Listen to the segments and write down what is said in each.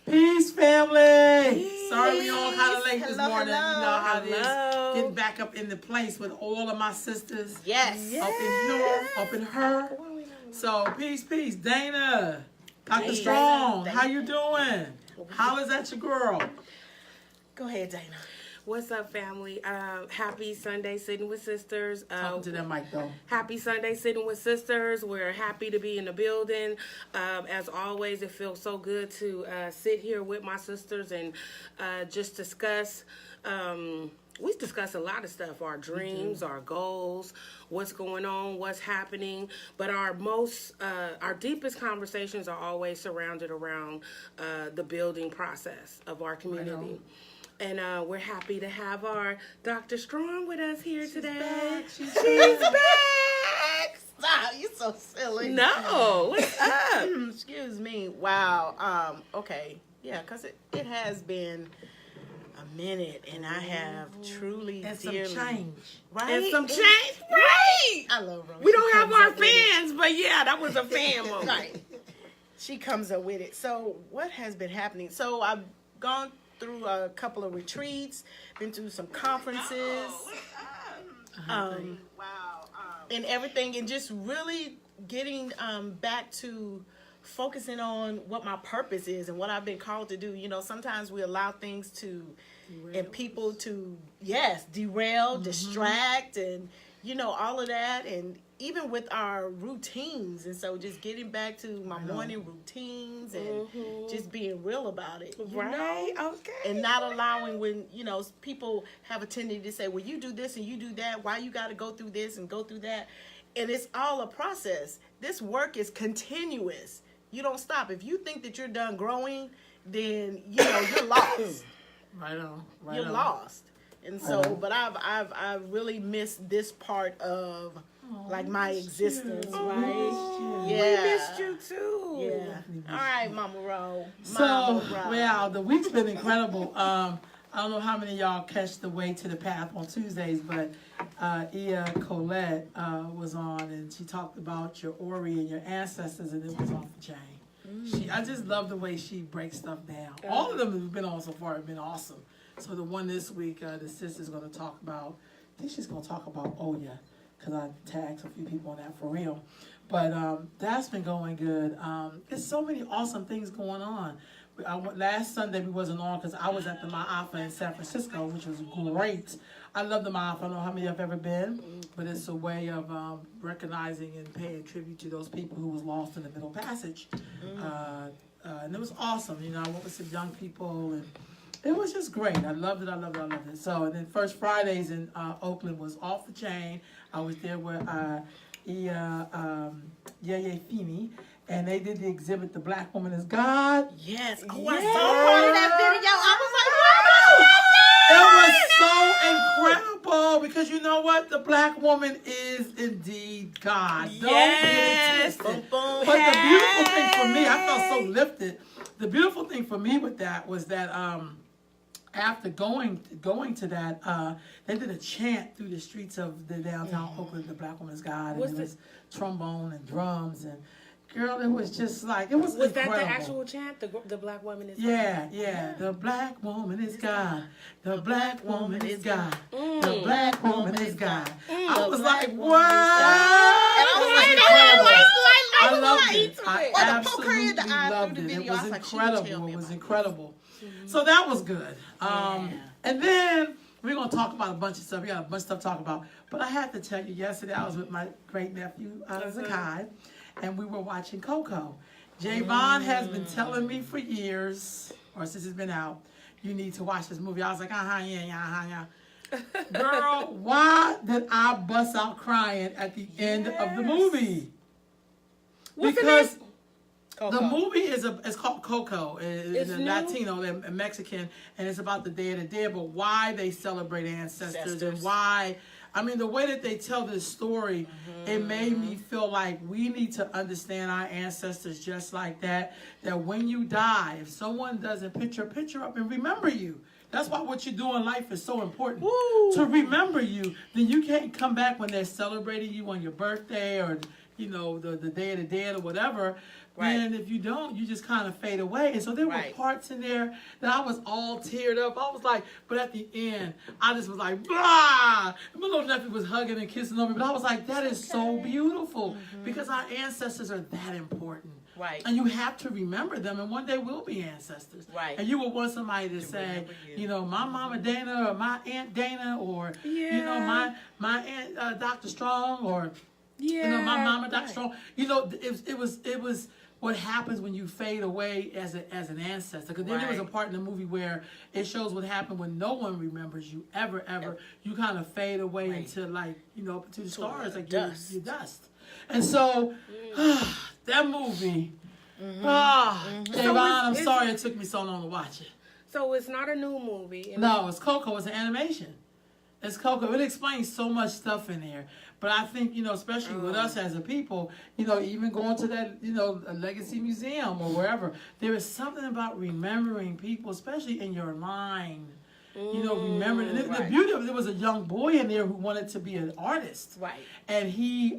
Peace, family. Peace. Sorry we all kind of late this morning. Hello. You know how it is. Getting back up in the place with all of my sisters. Yes. Up in here, up in her. So, peace. Dana. Dr. Strong, how you doing? Hollers at your girl. Go ahead, Dana. What's up, family? Happy Sunday Sitting with Sisters. Talking to that mic, though. Happy Sunday Sitting with Sisters. We're happy to be in the building. As always, it feels so good to sit here with my sisters and just discuss. We discuss a lot of stuff, our dreams, our goals, what's going on, what's happening. But our deepest conversations are always surrounded around the building process of our community. And we're happy to have our Dr. Strong with us here today. She's back. Stop, you're so silly. No, what's up? Excuse me. Wow. Okay. Yeah, because it has been a minute, and I have truly And some dearly... change. Right? And some change, right? I love Rose. We don't have our fans, but yeah, that was a fan moment. Right. She comes up with it. So what has been happening? So I've gone through a couple of retreats, been through some conferences, and everything, and just really getting back to focusing on what my purpose is and what I've been called to do. You know, sometimes we allow things to and people to derail, distract, and all of that, and even with our routines. And so just getting back to my morning routines and just being real about it, Right, okay. and not allowing when people have a tendency to say, well, you do this and you do that, why you got to go through this and go through that. And it's all a process. This work is continuous. You don't stop. If you think that you're done growing, then you're lost. Right on. You're lost. And so, but I've really missed this part of like my existence, right? Yeah. We missed you too. Yeah. All right, Mama Ro. Well, the week's been incredible. I don't know how many of y'all catch the Way to the Path on Tuesdays, but Ia Colette was on, and she talked about your Ori and your ancestors, and it was off the chain. I just love the way she breaks stuff down. All of them have been on so far have been awesome. So the one this week, the sister's going to talk about, I think she's going to talk about Oya, because I tagged a few people on that for real. But that's been going good. There's so many awesome things going on. Last Sunday we wasn't on because I was at the Ma'afa in San Francisco, which was great. I love the Ma'afa. I don't know how many of you have ever been, but it's a way of recognizing and paying tribute to those people who was lost in the Middle Passage. And it was awesome. I went with some young people, and it was just great. I loved it. So, and then First Fridays in Oakland was off the chain. I was there with Yeye Feeney, and they did the exhibit, The Black Woman is God. Yes. Oh, Yeah. I saw part of that video. I was like, wow. It was so incredible because you know what? The black woman is indeed God. Don't get it twisted. But the beautiful thing for me, I felt so lifted. The beautiful thing for me with that was that after going to that, they did a chant through the streets of the downtown Oakland, The Black Woman is God. And it was trombone and drums, and girl, it was just like, it was incredible. That the actual chant? The black woman is God? Yeah. The black woman is God. The black woman is God. The black woman is God. I was like, what? And I was like, I loved it. I absolutely the eye loved through the it. It video. was I was like, she incredible. would tell me It was about incredible. So that was good. And then we're going to talk about a bunch of stuff. We got a bunch of stuff to talk about. But I have to tell you, yesterday I was with my great nephew, Zakai, and we were watching Coco. Javon has been telling me for years, or since it's been out, you need to watch this movie. I was like, yeah. Girl, why did I bust out crying at the end of the movie? Because the movie it's called Coco. It's Latino and Mexican, and it's about the Day of the Dead, but why they celebrate ancestors and why. I mean, the way that they tell this story, it made me feel like we need to understand our ancestors just like that. That when you die, if someone doesn't put your picture up and remember you, that's why what you do in life is so important. To remember you, then you can't come back when they're celebrating you on your birthday or the Day of the Dead or whatever. then if you don't, you just kind of fade away. And so there were parts in there that I was all teared up. I was like, but at the end, I just was like, blah! And my little nephew was hugging and kissing on me, but I was like, that is so beautiful because our ancestors are that important. Right. And you have to remember them, and one day we'll be ancestors. Right. And you will want somebody to say, you know, my mama Dana or my aunt Dana or, you know, my aunt Dr. Strong or, you know, my mama Dr. Strong. You know, it was what happens when you fade away as an ancestor. Because then there was a part in the movie where it shows what happened when no one remembers you ever. Yep. You kind of fade away into like, you know, to the stars, like you're dust. And so that movie, Javon, I'm sorry it took me so long to watch it. So it's not a new movie. No, it's Coco. It's an animation. It's Coco. It explains so much stuff in there. But I think, you know, especially with us as a people, you know, even going to that, you know, a legacy museum or wherever, there is something about remembering people, especially in your line. You know, remember, and the beauty of it, there was a young boy in there who wanted to be an artist. Right. And he,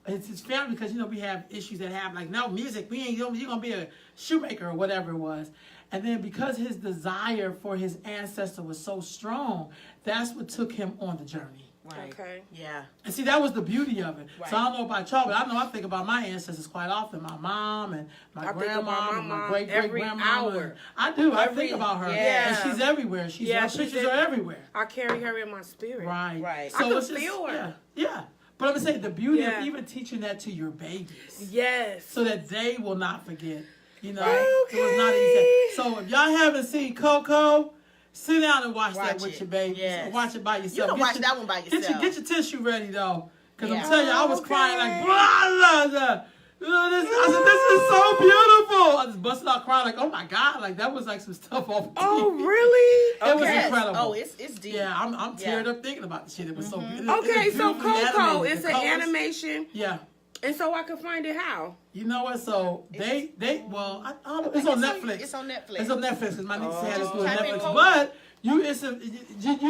it's his family, because, you know, we have issues that have, like, no, music, you're going to be a shoemaker or whatever it was. And then because his desire for his ancestor was so strong, that's what took him on the journey. Right. Okay. Yeah. And see, that was the beauty of it. Right. So I don't know about y'all, but I think about my ancestors quite often. My mom and my grandma and my great-great-grandma. I do. I think about her. Yeah. And she's everywhere. Her pictures are everywhere. I carry her in my spirit. Right. Right. So I can feel her. Yeah. But I'm going to say the beauty of even teaching that to your babies. Yes. So that they will not forget. You know, it was not easy. So if y'all haven't seen Coco, sit down and watch that with your baby. Yes. Watch it by yourself. You can watch that one by yourself. Get your tissue ready, though. Because I'm telling you, I was crying like, blah. I said, this is so beautiful. I just busted out crying like, oh my God. Like, that was like some stuff off the TV. Oh, really? It was incredible. Oh, it's deep. Yeah, I'm teared up thinking about the shit. It was so beautiful. Okay, so Coco, it's an animation. Yeah. And so I can find it how? You know what? So they well, I don't know. It's on Netflix. It's on Netflix. It's on Netflix because my niece had us do Netflix. But you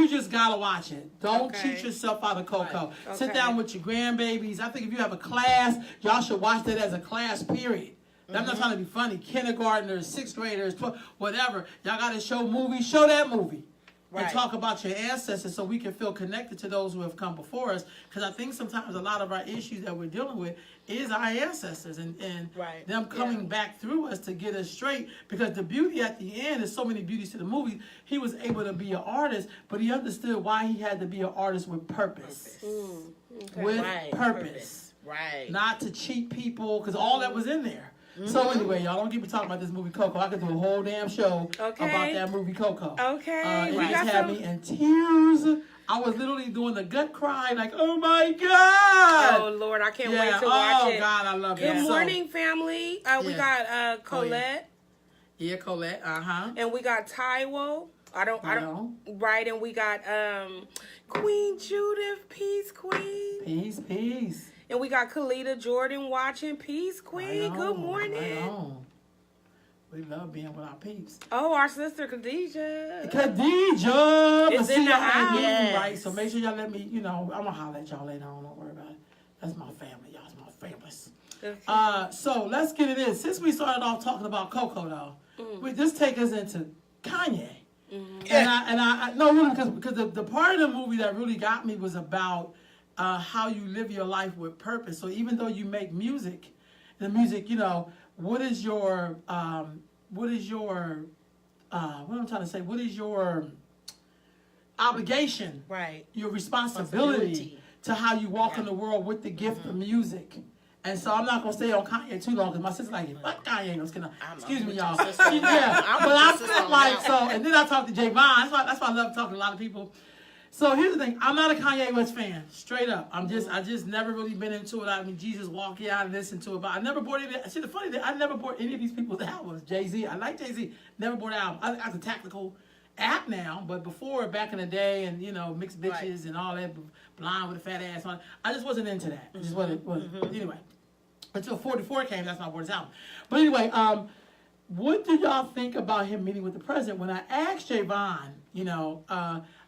just gotta watch it. Don't cheat yourself out of Coco. Right. Sit down with your grandbabies. I think if you have a class, y'all should watch that as a class. Period. I'm not trying to be funny. Kindergartners, 6th graders, whatever. Y'all gotta show movies. Show that movie. Right. And talk about your ancestors so we can feel connected to those who have come before us. Because I think sometimes a lot of our issues that we're dealing with is our ancestors and them coming back through us to get us straight. Because the beauty at the end, there's so many beauties to the movie. He was able to be an artist, but he understood why he had to be an artist with purpose. With purpose. Right. Not to cheat people, because all that was in there. So anyway, y'all don't get me talking about this movie Coco. I could do a whole damn show about that movie Coco. Okay. It just had me in tears. I was literally doing the gut cry, like, oh my God. Oh Lord, I can't wait to watch it. Oh God, I love it. Good morning, family. We got Colette. Yeah, Colette. And we got Taiwo. I don't. Right, and we got Queen Judith. Peace, Queen. Peace. And we got Kalita Jordan watching. Peace, Queen. Good morning. We love being with our peeps. Oh, our sister Khadijah. Is in the house. Yes. Right, so make sure y'all let me, I'm going to holler at y'all later on. Don't worry about it. That's my family, y'all. It's my families. Okay. So let's get it in. Since we started off talking about Coco, though, we just take us into Kanye. And I no, really, because the part of the movie that really got me was about how you live your life with purpose. So even though you make music, the music, what is your what I'm trying to say? What is your obligation? Right. Your responsibility to how you walk in the world with the gift of music. And so I'm not gonna stay on Kanye too long because my sister's like, fuck Kanye. Excuse me, y'all. But I'm feeling like so. And then I talked to Javon. That's why I love talking to a lot of people. So here's the thing. I'm not a Kanye West fan. Straight up. I just never really been into it. I mean, Jesus walking out and listen to it. But I never bought any. See, the funny thing, I never bought any of these people's albums. Jay-Z. I like Jay-Z. Never bought an album. I got the tactical app now, but before, back in the day, and mixed bitches and all that, blind with a fat ass on. I just wasn't into that. Just wasn't. Anyway, until 44 came, that's when I bought his album. But anyway, what do y'all think about him meeting with the president? When I asked Javon,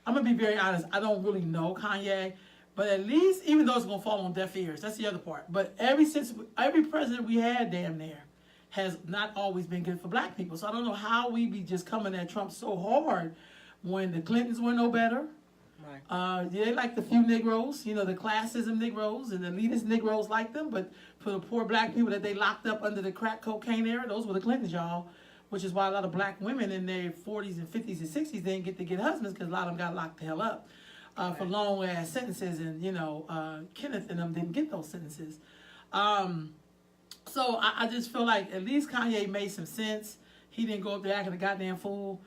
I'm gonna be very honest. I don't really know Kanye, but at least, even though it's gonna fall on deaf ears, that's the other part. But every president we had, damn near, has not always been good for black people. So I don't know how we be just coming at Trump so hard when the Clintons were no better. Right. They like the few Negroes, the classism Negroes and the elitist Negroes like them, but for the poor black people that they locked up under the crack cocaine era, those were the Clintons, y'all. Which is why a lot of black women in their 40s and 50s and 60s didn't get husbands because a lot of them got locked the hell up for long ass sentences, and Kenneth and them didn't get those sentences. So I just feel like at least Kanye made some sense. He didn't go up there acting a goddamn fool.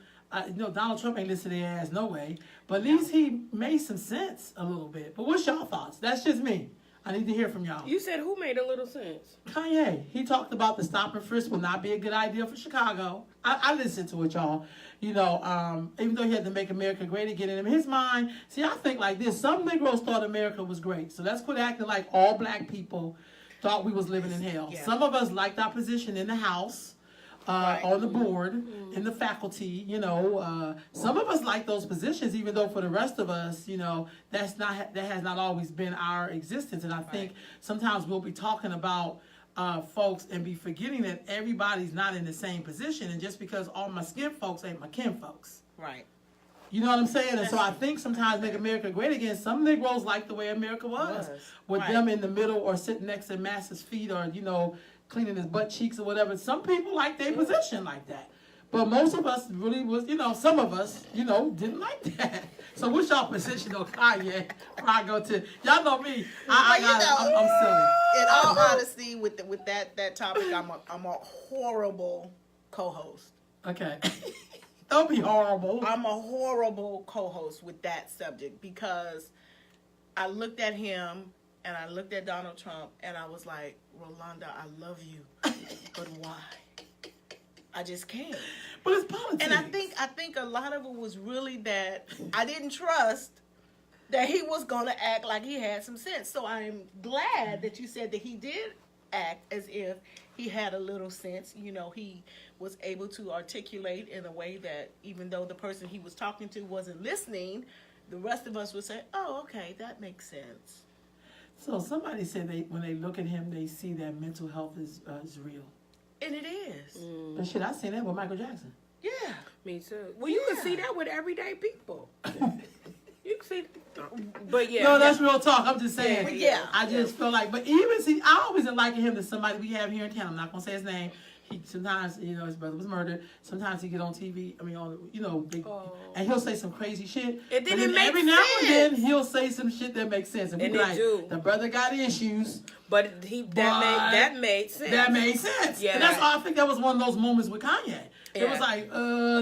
Donald Trump ain't listen to their ass, no way. But at least he made some sense a little bit. But what's y'all thoughts? That's just me. I need to hear from y'all. You said who made a little sense? Kanye. He talked about the stop and frisk will not be a good idea for Chicago. I listened to it, y'all. Even though he had to make America great again, in his mind, see, I think like this. Some Negroes thought America was great. So let's quit acting like all black people thought we was living in hell. Yeah. Some of us liked our position in the House. On the board, in the faculty, some of us like those positions, even though for the rest of us, that has not always been our existence. And I think sometimes we'll be talking about folks and be forgetting that everybody's not in the same position, and just because all my skin folks ain't my kin folks. Right. You know what I'm saying? And so I think sometimes Make America Great Again, some Negroes like the way America was. With them in the middle or sitting next to Master's feet or, cleaning his butt cheeks or whatever. Some people like their position like that. But most of us really was, some of us, didn't like that. So what's y'all position on Kanye? Before I go to, y'all know me. I'm silly. In all honesty, with that topic, I'm a horrible co-host. Okay. Don't be horrible. I'm a horrible co-host with that subject because I looked at him and I looked at Donald Trump and I was like, Rolanda, I love you, but why? I just can't. But it's politics. And I think a lot of it was really that I didn't trust that he was going to act like he had some sense. So I'm glad that you said that he did act as if he had a little sense. He was able to articulate in a way that even though the person he was talking to wasn't listening, the rest of us would say, oh, okay, that makes sense. So somebody said when they look at him, they see that mental health is real. And it is. But shit, I seen that with Michael Jackson. Yeah. Me too. Well, you can see that with everyday people. You can see, but yeah. No, that's real talk. I'm just saying. Yeah. I just feel like, but even see, I always liken him to somebody we have here in town. I'm not gonna say his name. He sometimes, his brother was murdered. Sometimes he get on TV. I mean, and he'll say some crazy shit. It didn't make every sense. now and then he'll say some shit that makes sense. And we And be it like, do. the brother got issues. But that made sense. That made sense. Yeah. And that's all. I think that was one of those moments with Kanye. It Yeah. was like,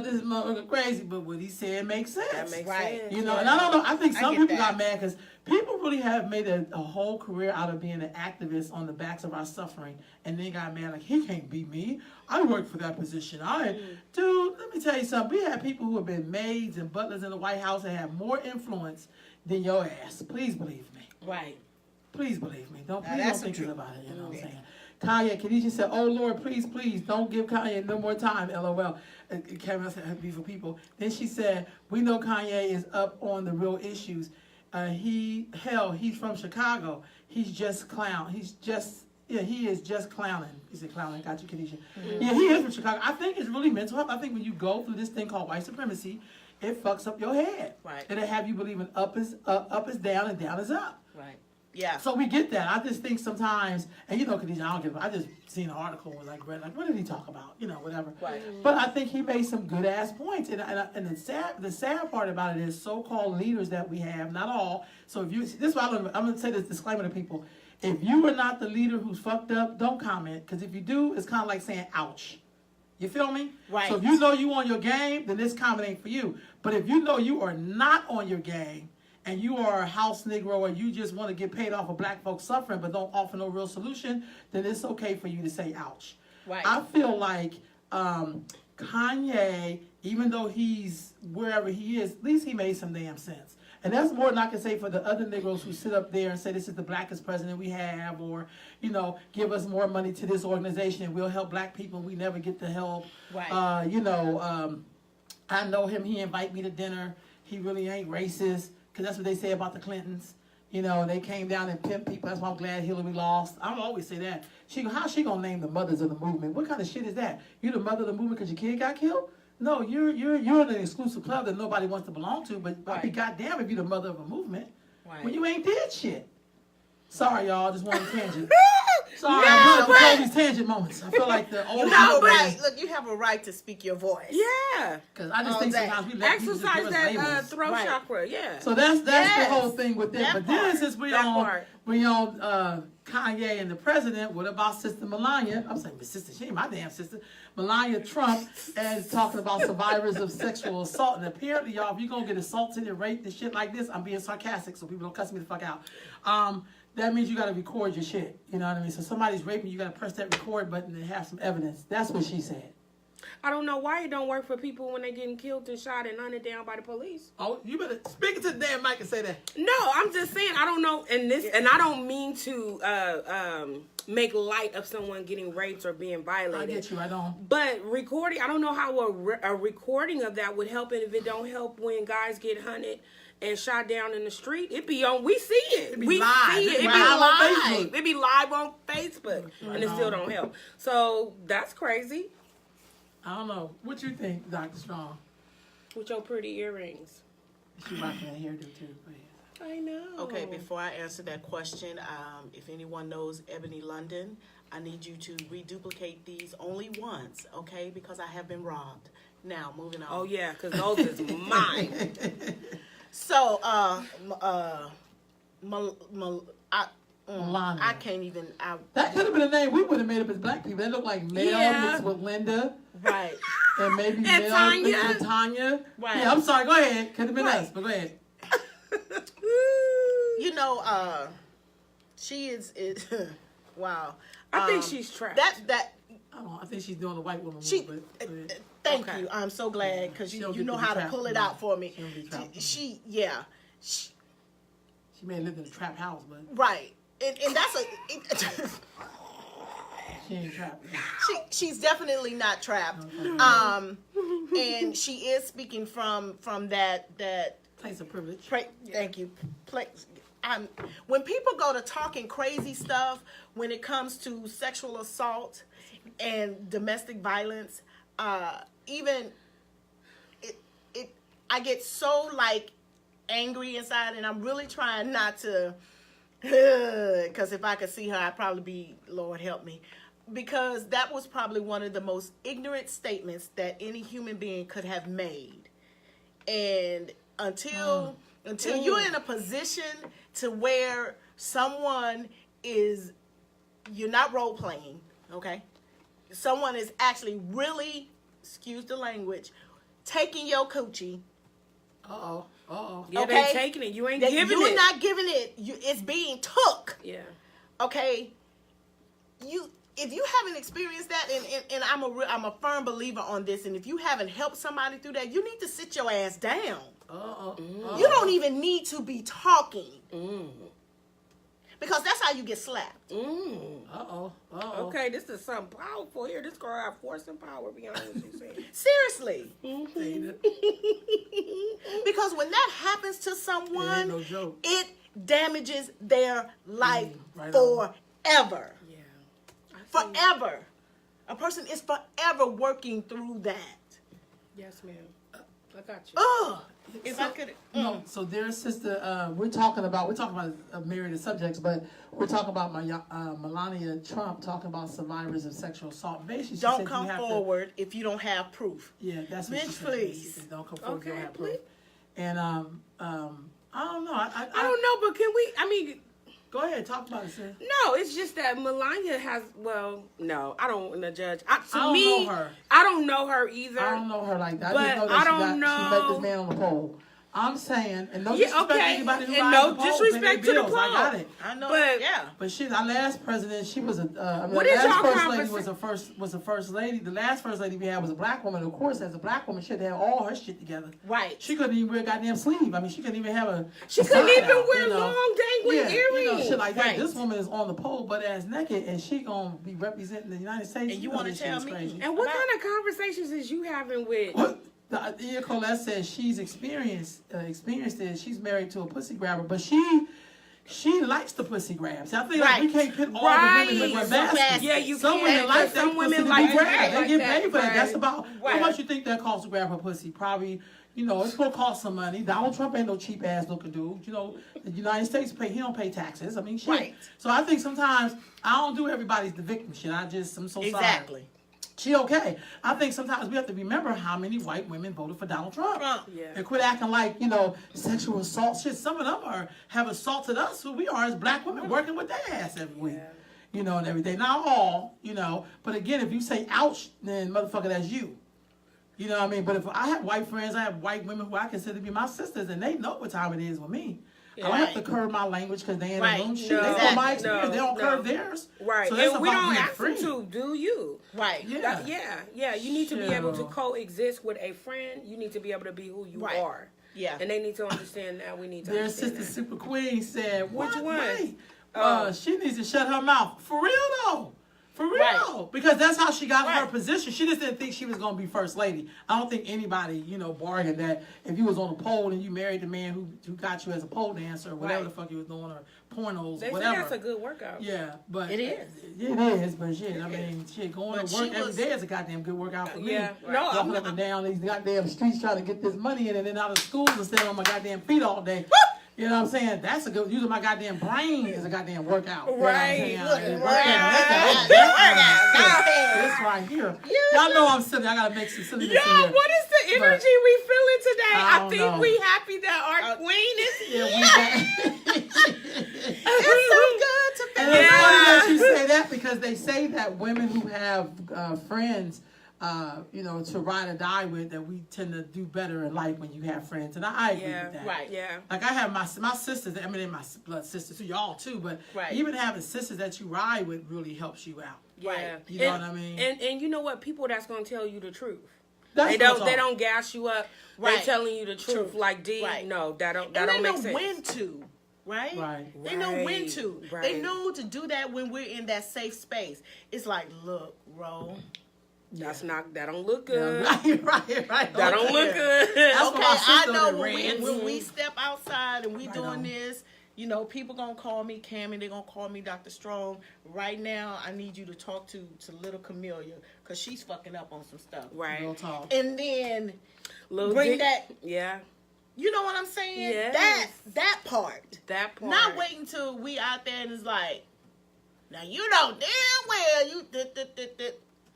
this is motherfucker crazy, but what he said makes sense. That makes Right. sense. And I don't know. I think some get people that. got mad because people really have made a whole career out of being an activist on the backs of our suffering, and then got mad like, he can't beat me. I work for that position. Dude, let me tell you something. We had people who have been maids and butlers in the White House and have more influence than your ass. Please believe me. Right. Please believe me. Please don't think about it. You know what I'm saying? Kanye, Khadijah said, oh Lord, please, don't give Kanye no more time, LOL. Kevin said, beautiful people. Then she said, we know Kanye is up on the real issues. He's from Chicago. He's just clown. He is just clowning. He said clowning, got you, Khadijah. Yeah, he is from Chicago. I think it's really mental health. I think when you go through this thing called white supremacy, it fucks up your head. Right. It'll have you believing up is down and down is up. Right. Yeah. So we get that. I just think sometimes, and Khadijah, I just seen an article and was like, what did he talk about? Whatever. Right. But I think he made some good ass points. And the sad part about it is so-called leaders that we have, not all. So this is why I'm going to say this disclaimer to people. If you are not the leader who's fucked up, don't comment. Because if you do, it's kind of like saying, ouch. You feel me? Right. So if you know you on your game, then this comment ain't for you. But if you know you are not on your game, and you are a house Negro, or you just want to get paid off of black folks suffering but don't offer no real solution, then it's okay for you to say ouch. Right. I feel like Kanye, even though he's wherever he is, at least he made some damn sense. And that's more than I can say for the other Negroes who sit up there and say this is the blackest president we have, or, give us more money to this organization and we'll help black people and we never get the help. Right. I know him, he invite me to dinner. He really ain't racist. Because that's what they say about the Clintons. You know, they came down and pimped people. That's why I'm glad Hillary lost. I always say that. How's she gonna name the mothers of the movement? What kind of shit is that? You the mother of the movement because your kid got killed? No, you're in an exclusive club that nobody wants to belong to. But I'd be goddamn if you're the mother of a movement when you ain't did shit. Sorry, y'all. Just one tangent. Sorry, I'm good for these tangent moments. I feel like the old Look, you have a right to speak your voice. Yeah. Because I just think sometimes we let people just give us exercise that labels. throat chakra. Yeah. So that's the whole thing with that. But then since we on Kanye and the president, what about Sister Melania? I'm saying sister, she ain't my damn sister. Melania Trump and talking about survivors of sexual assault. And apparently, y'all, if you're gonna get assaulted and raped and shit like this, I'm being sarcastic so people don't cuss me the fuck out. That means you gotta record your shit. You know what I mean? So somebody's raping you, gotta press that record button and have some evidence. That's what she said. I don't know why it don't work for people when they're getting killed and shot and hunted down by the police. Oh, you better speak it to the damn mic and say that. No, I'm just saying I don't know, and I don't mean to make light of someone getting raped or being violated. I get you, I don't. But recording, I don't know how a recording of that would help, and if it don't help when guys get hunted and shot down in the street, it be on. We see it. We live. See it. It be live. It be live on Facebook, and it still don't help. So that's crazy. I don't know. What you think, Dr. Strong? With your pretty earrings. She rocking that hairdo too. I know. Okay, before I answer that question, if anyone knows Ebony London, I need you to reduplicate these only once, okay? Because I have been robbed. Now, moving on. Oh yeah, because those is mine. So, Rolanda. I can't even. That could have been a name we would have made up as black people. They look like Mel mixed with Linda. Right. And maybe And Mel Tanya. mixed with Tanya. Right. Yeah, I'm sorry. Go ahead. Could have been us, but go ahead. You know, she is wow. I think she's trapped. I think she's doing the white woman move. Thank you. I'm so glad because you know how to pull it out for me. She may have lived in a trap house, but right. And that's she ain't trapped. She's definitely not trapped. And she is speaking from that place of privilege. Thank you. When people go to talking crazy stuff when it comes to sexual assault and domestic violence, I get so like angry inside, and I'm really trying not to, because if I could see her, I'd probably be, Lord help me, because that was probably one of the most ignorant statements that any human being could have made. And until you're in a position to where someone is, you're not role playing, okay? Someone is actually really, excuse the language, taking your coochie. Yeah, okay? they taking it. You ain't giving it. You're not giving it. It's being took. Yeah. Okay. If you haven't experienced that, and I'm a firm believer on this, and if you haven't helped somebody through that, you need to sit your ass down. You don't even need to be talking. Because that's how you get slapped. Okay, this is something powerful here. This girl have force and power beyond what she's saying. Seriously. Because when that happens to someone, no joke. It damages their life forever. Forever. A person is forever working through that. Yes, ma'am. I got you. Oh, if I could. No, so dear sister, we're talking about a myriad of subjects, but we're talking about Melania Trump talking about survivors of sexual assault. Basically, she don't said come forward if you don't have proof. Yeah, that's what she said. Please. Don't come forward if you don't have proof. And I don't know. I don't know, but can we? I mean. Go ahead, talk about it, sis. No, it's just that Melania has. Well, no, I don't want to judge. I don't know her. I don't know her either. I don't know her like that. But I just know that I don't know. She met this man on the pole. I'm saying, and no disrespect to anybody who rides the pole. Disrespect to the pole. I got it. I know. But But shit, our last president, she was what is y'all conversation? Was the first lady. The last first lady we had was a black woman. Of course, as a black woman, she had to have all her shit together. Right. She couldn't even wear a goddamn sleeve. I mean, she couldn't even have a. She couldn't even wear long dangling earrings. Shit like that. This woman is on the pole, butt ass naked, and she gonna be representing the United States. And you want to tell me? Crazy. And what kind of conversations is you having with? Ia Colette says she's experienced it. She's married to a pussy grabber, but she she likes the pussy grabs. I think Right. we can't pit all Right. the women in one Some basket. baskets. Yeah, you Some can't. women like that Some pussy women to like be grabbed. that, They like get that, paid for that. right. That's about how Right. much you think that costs to grab her pussy. Probably, it's gonna cost some money. Donald Trump ain't no cheap ass looking dude. The United States he don't pay taxes. I mean, shit. Right. So I think sometimes I don't do everybody's the victim shit. I'm so sorry. Exactly. She okay. I think sometimes we have to remember how many white women voted for Donald Trump. Yeah. And quit acting like, sexual assault shit. Some of them have assaulted us who we are as black women working with their ass every week. And everything. Not all, but again, if you say ouch, then motherfucker, that's you. You know what I mean? But if I have white friends, I have white women who I consider to be my sisters, and they know what time it is with me. I don't have to curb my language because they in Right. the room. Shit, No, they know my exactly. experience. They don't curb theirs. Right. So that's And we about don't being ask free. them to, do you? Right. Yeah. You need to be able to Sure. coexist with a friend. You need to be able to be who you Right. are. Yeah. And they need to understand that. We need to Their understand sister that. Super Queen said, Which "What? one? Wait. Oh. She needs to shut her mouth. For real though. For real. Right. Because that's how she got her Right. position. She just didn't think she was going to be first lady. I don't think anybody, bargained that if you was on a pole and you married the man who got you as a pole dancer or whatever Right. the fuck you was doing, or pornos, They say whatever. that's a good workout. Yeah, but It is. It is, but shit, I mean, shit, going But to work she every was- day is a goddamn good workout for me. Yeah. No, I'm Walking not. up and down these goddamn streets trying to get this money in and then out of school and standing on my goddamn feet all day. You know what I'm saying? That's a good, using my goddamn brain is a goddamn workout. You know what I'm Right. saying? Look, And right. that's this right here. Y'all know I'm silly. I gotta make some silliness Yo, in here. what is the But- energy we feeling today? I I don't think know. we happy that our queen is here. Yeah, we got. It's so good to And feel it's funny that Yeah. you say that because they say that women who have friends, to ride or die with, that we tend to do better in life when you have friends. And I agree Yeah. with that. Right. Yeah. Like I have my sisters, I mean, they're my blood sisters too, y'all too, but Right. even having sisters that you ride with really helps you out. Yeah. You know what I mean? And you know what? People that's gonna tell you the truth. That's They what I'm don't talking. gas you up. Right. They telling you the truth. Truth. Like D, Right. no, that don't and they make know sense. when to, right? Right. They know when Right. to. Right. They know to do that when we're in that safe space. It's like, look, Ro. That don't look good. Right. That don't look good. That's what Okay, my I sister know done ran. when we step outside and we Right doing on. this, people gonna call me Cammie, they gonna call me Dr. Strong. Right now, I need you to talk to little Camellia, because she's fucking up on some stuff. Right. Real talk. And then Little bring dick- that, Yeah. you know what I'm saying? Yes. That part. That part. Not waiting till we out there and it's like, now you know damn well you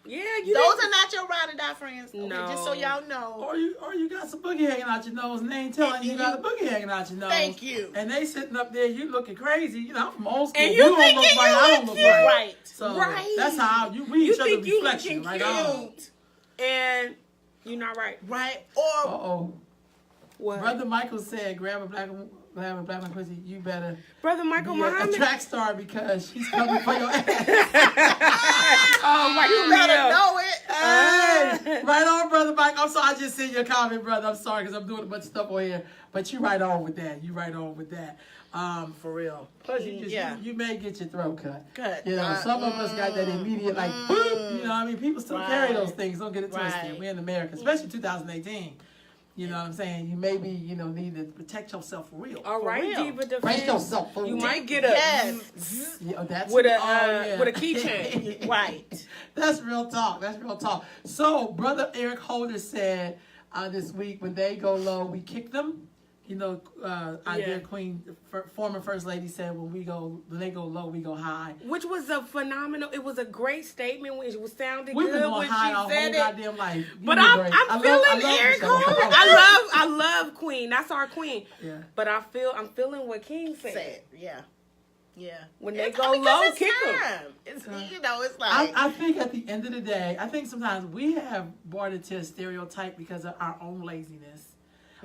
Yeah, you those didn't- are not your ride or die friends. Okay, No. just so y'all know. Or you got some boogie hanging out your nose and they ain't telling you got a boogie hanging out your nose. Thank you. And they sitting up there, you looking crazy. I'm from old school. And you don't thinking look right, you I don't look look right. Right. So Right. that's how we each other think you reflection, looking right on. cute. And you're not right. Right? Or Uh-oh. What? Brother Michael said, grab a black man pussy, you better Brother Michael be a Muhammad. track star because she's coming for your ass. Oh, Michael you better Muhammad. know it. Hey, right on, Brother Mike. I'm sorry, I just seen your comment, brother. I'm sorry because I'm doing a bunch of stuff on here. But you right on with that. You right on with that. For real. Plus, you may get your throat cut. Cut. Some of us got that immediate, like, boop. You know what I mean? People still carry those things. Don't get it twisted. Right. We're in America, especially 2018. You know what I'm saying? You maybe, need to protect yourself for real. All right, real. Diva Defense. Brace yourself for You real. might get a Yes. Yeah, that's with a yeah. with a keychain. Right. That's real talk. That's real talk. So, Brother Eric Holder said this week, when they go low, we kick them. Our dear Queen, former First Lady said, when they go low, we go high. Which was a phenomenal. It was a great statement when it was sounding We've good been going when high our she whole said it. goddamn life. You But did I'm great. I feeling love Eric you, Holder. Shabba. I love Queen. That's our queen. Yeah. But I'm feeling what King said. Said. Yeah. Yeah. When they It's- go because low, it's kick 'em. time. It's it's like I think at the end of the day, I think sometimes we have brought it to a stereotype because of our own laziness.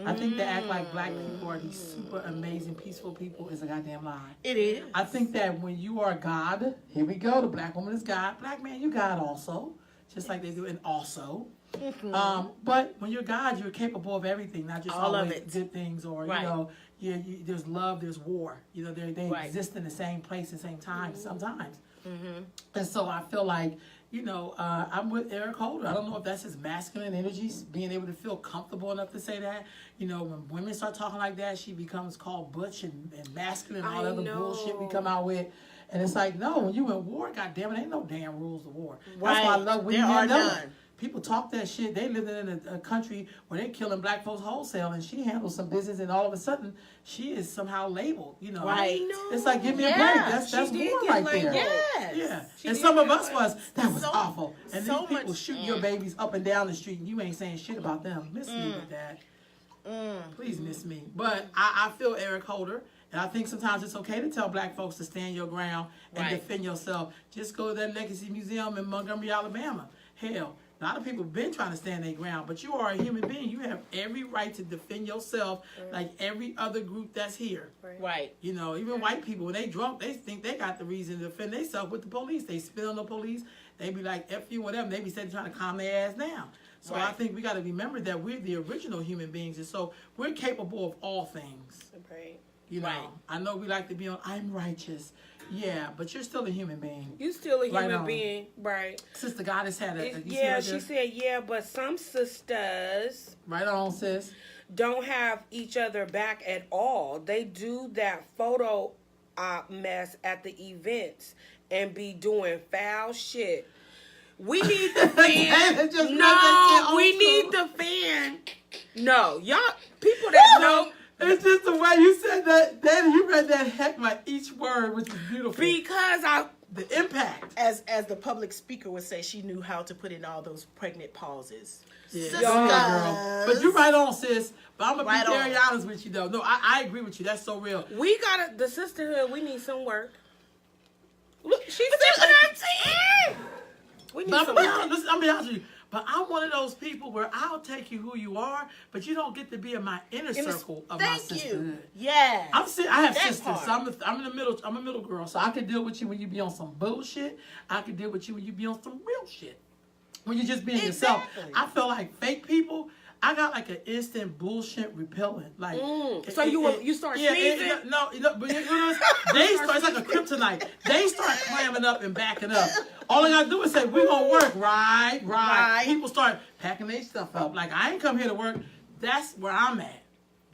I think to act like black people are these super amazing, peaceful people is a goddamn lie. it is. I think that when you are God, here we go, the black woman is God. Black man, you God also. Just like they do in also. But when you're God, you're capable of everything, not just All of always it. good things or, Right. there's love, there's war. They Right. exist in the same place, the same time sometimes. And so I feel like, I'm with Eric Holder. I don't know if that's his masculine energies, being able to feel comfortable enough to say that. When women start talking like that, she becomes called butch and masculine and all other bullshit we come out with. And it's like, no, when you in war, goddamn it, ain't no damn rules of war. Right. That's why I love when there you are know none. People talk that shit. They live in a country where they killing black folks wholesale, and she handles some business, and all of a sudden she is somehow labeled. Right. It's like, give me a break. That's war right there. Yes. Yeah. She And did some of get us was that was so- awful. And so these people much- shooting your babies up and down the street, and you ain't saying shit about them. Miss me with that. Please miss me. But I feel Eric Holder. And I think sometimes it's okay to tell black folks to stand your ground and Right. defend yourself. Just go to that Legacy Museum in Montgomery, Alabama. Hell, a lot of people have been trying to stand their ground, but you are a human being. You have every right to defend yourself like every other group that's here. Right. Even white people, when they drunk, they think they got the reason to defend themselves with the police. They spit on the police. They be like, F you, whatever. They be sitting trying to calm their ass down. So I Right. think we got to remember that we're the original human beings. And so we're capable of all things. Right. Right. I know we like to be on, I'm righteous. Yeah, but you're still a human being. You still a Right human on. being, right? Sister Goddess had a, you see Yeah, right she there? said, yeah, but some sisters Right on, sis. don't have each other back at all. They do that photo op mess at the events and be doing foul shit. We need the fan. It just No, wasn't we old need school. the fan. No, y'all, people that know. It's just the way you said that. Then you read that heck by each word, which is beautiful. Because The impact. As the public speaker would say, she knew how to put in all those pregnant pauses. Yeah, Sisters. go ahead, girl. But you're right on, sis. But I'm gonna Right be very on. honest with you, though. No, I agree with you. That's so real. we gotta, the sisterhood, we need some work. Look, she's sipping her tea. We need But some I'm work. gonna be honest with you. But I'm one of those people where I'll take you who you are, but you don't get to be in my inner circle of my Thank sisterhood. you. Yeah. I have That sisters, part. so I'm in the middle. I'm a middle girl, so I can deal with you when you be on some bullshit. I can deal with you when you be on some real shit. When you just being yourself. Exactly. I feel like fake people. I got like an instant bullshit repellent. Like, So you start sneezing? But they start. It's like a kryptonite. They start clamming up and backing up. All I gotta do is say, "We gonna work, right?" Right. People start packing their stuff up. Like, I ain't come here to work. That's where I'm at.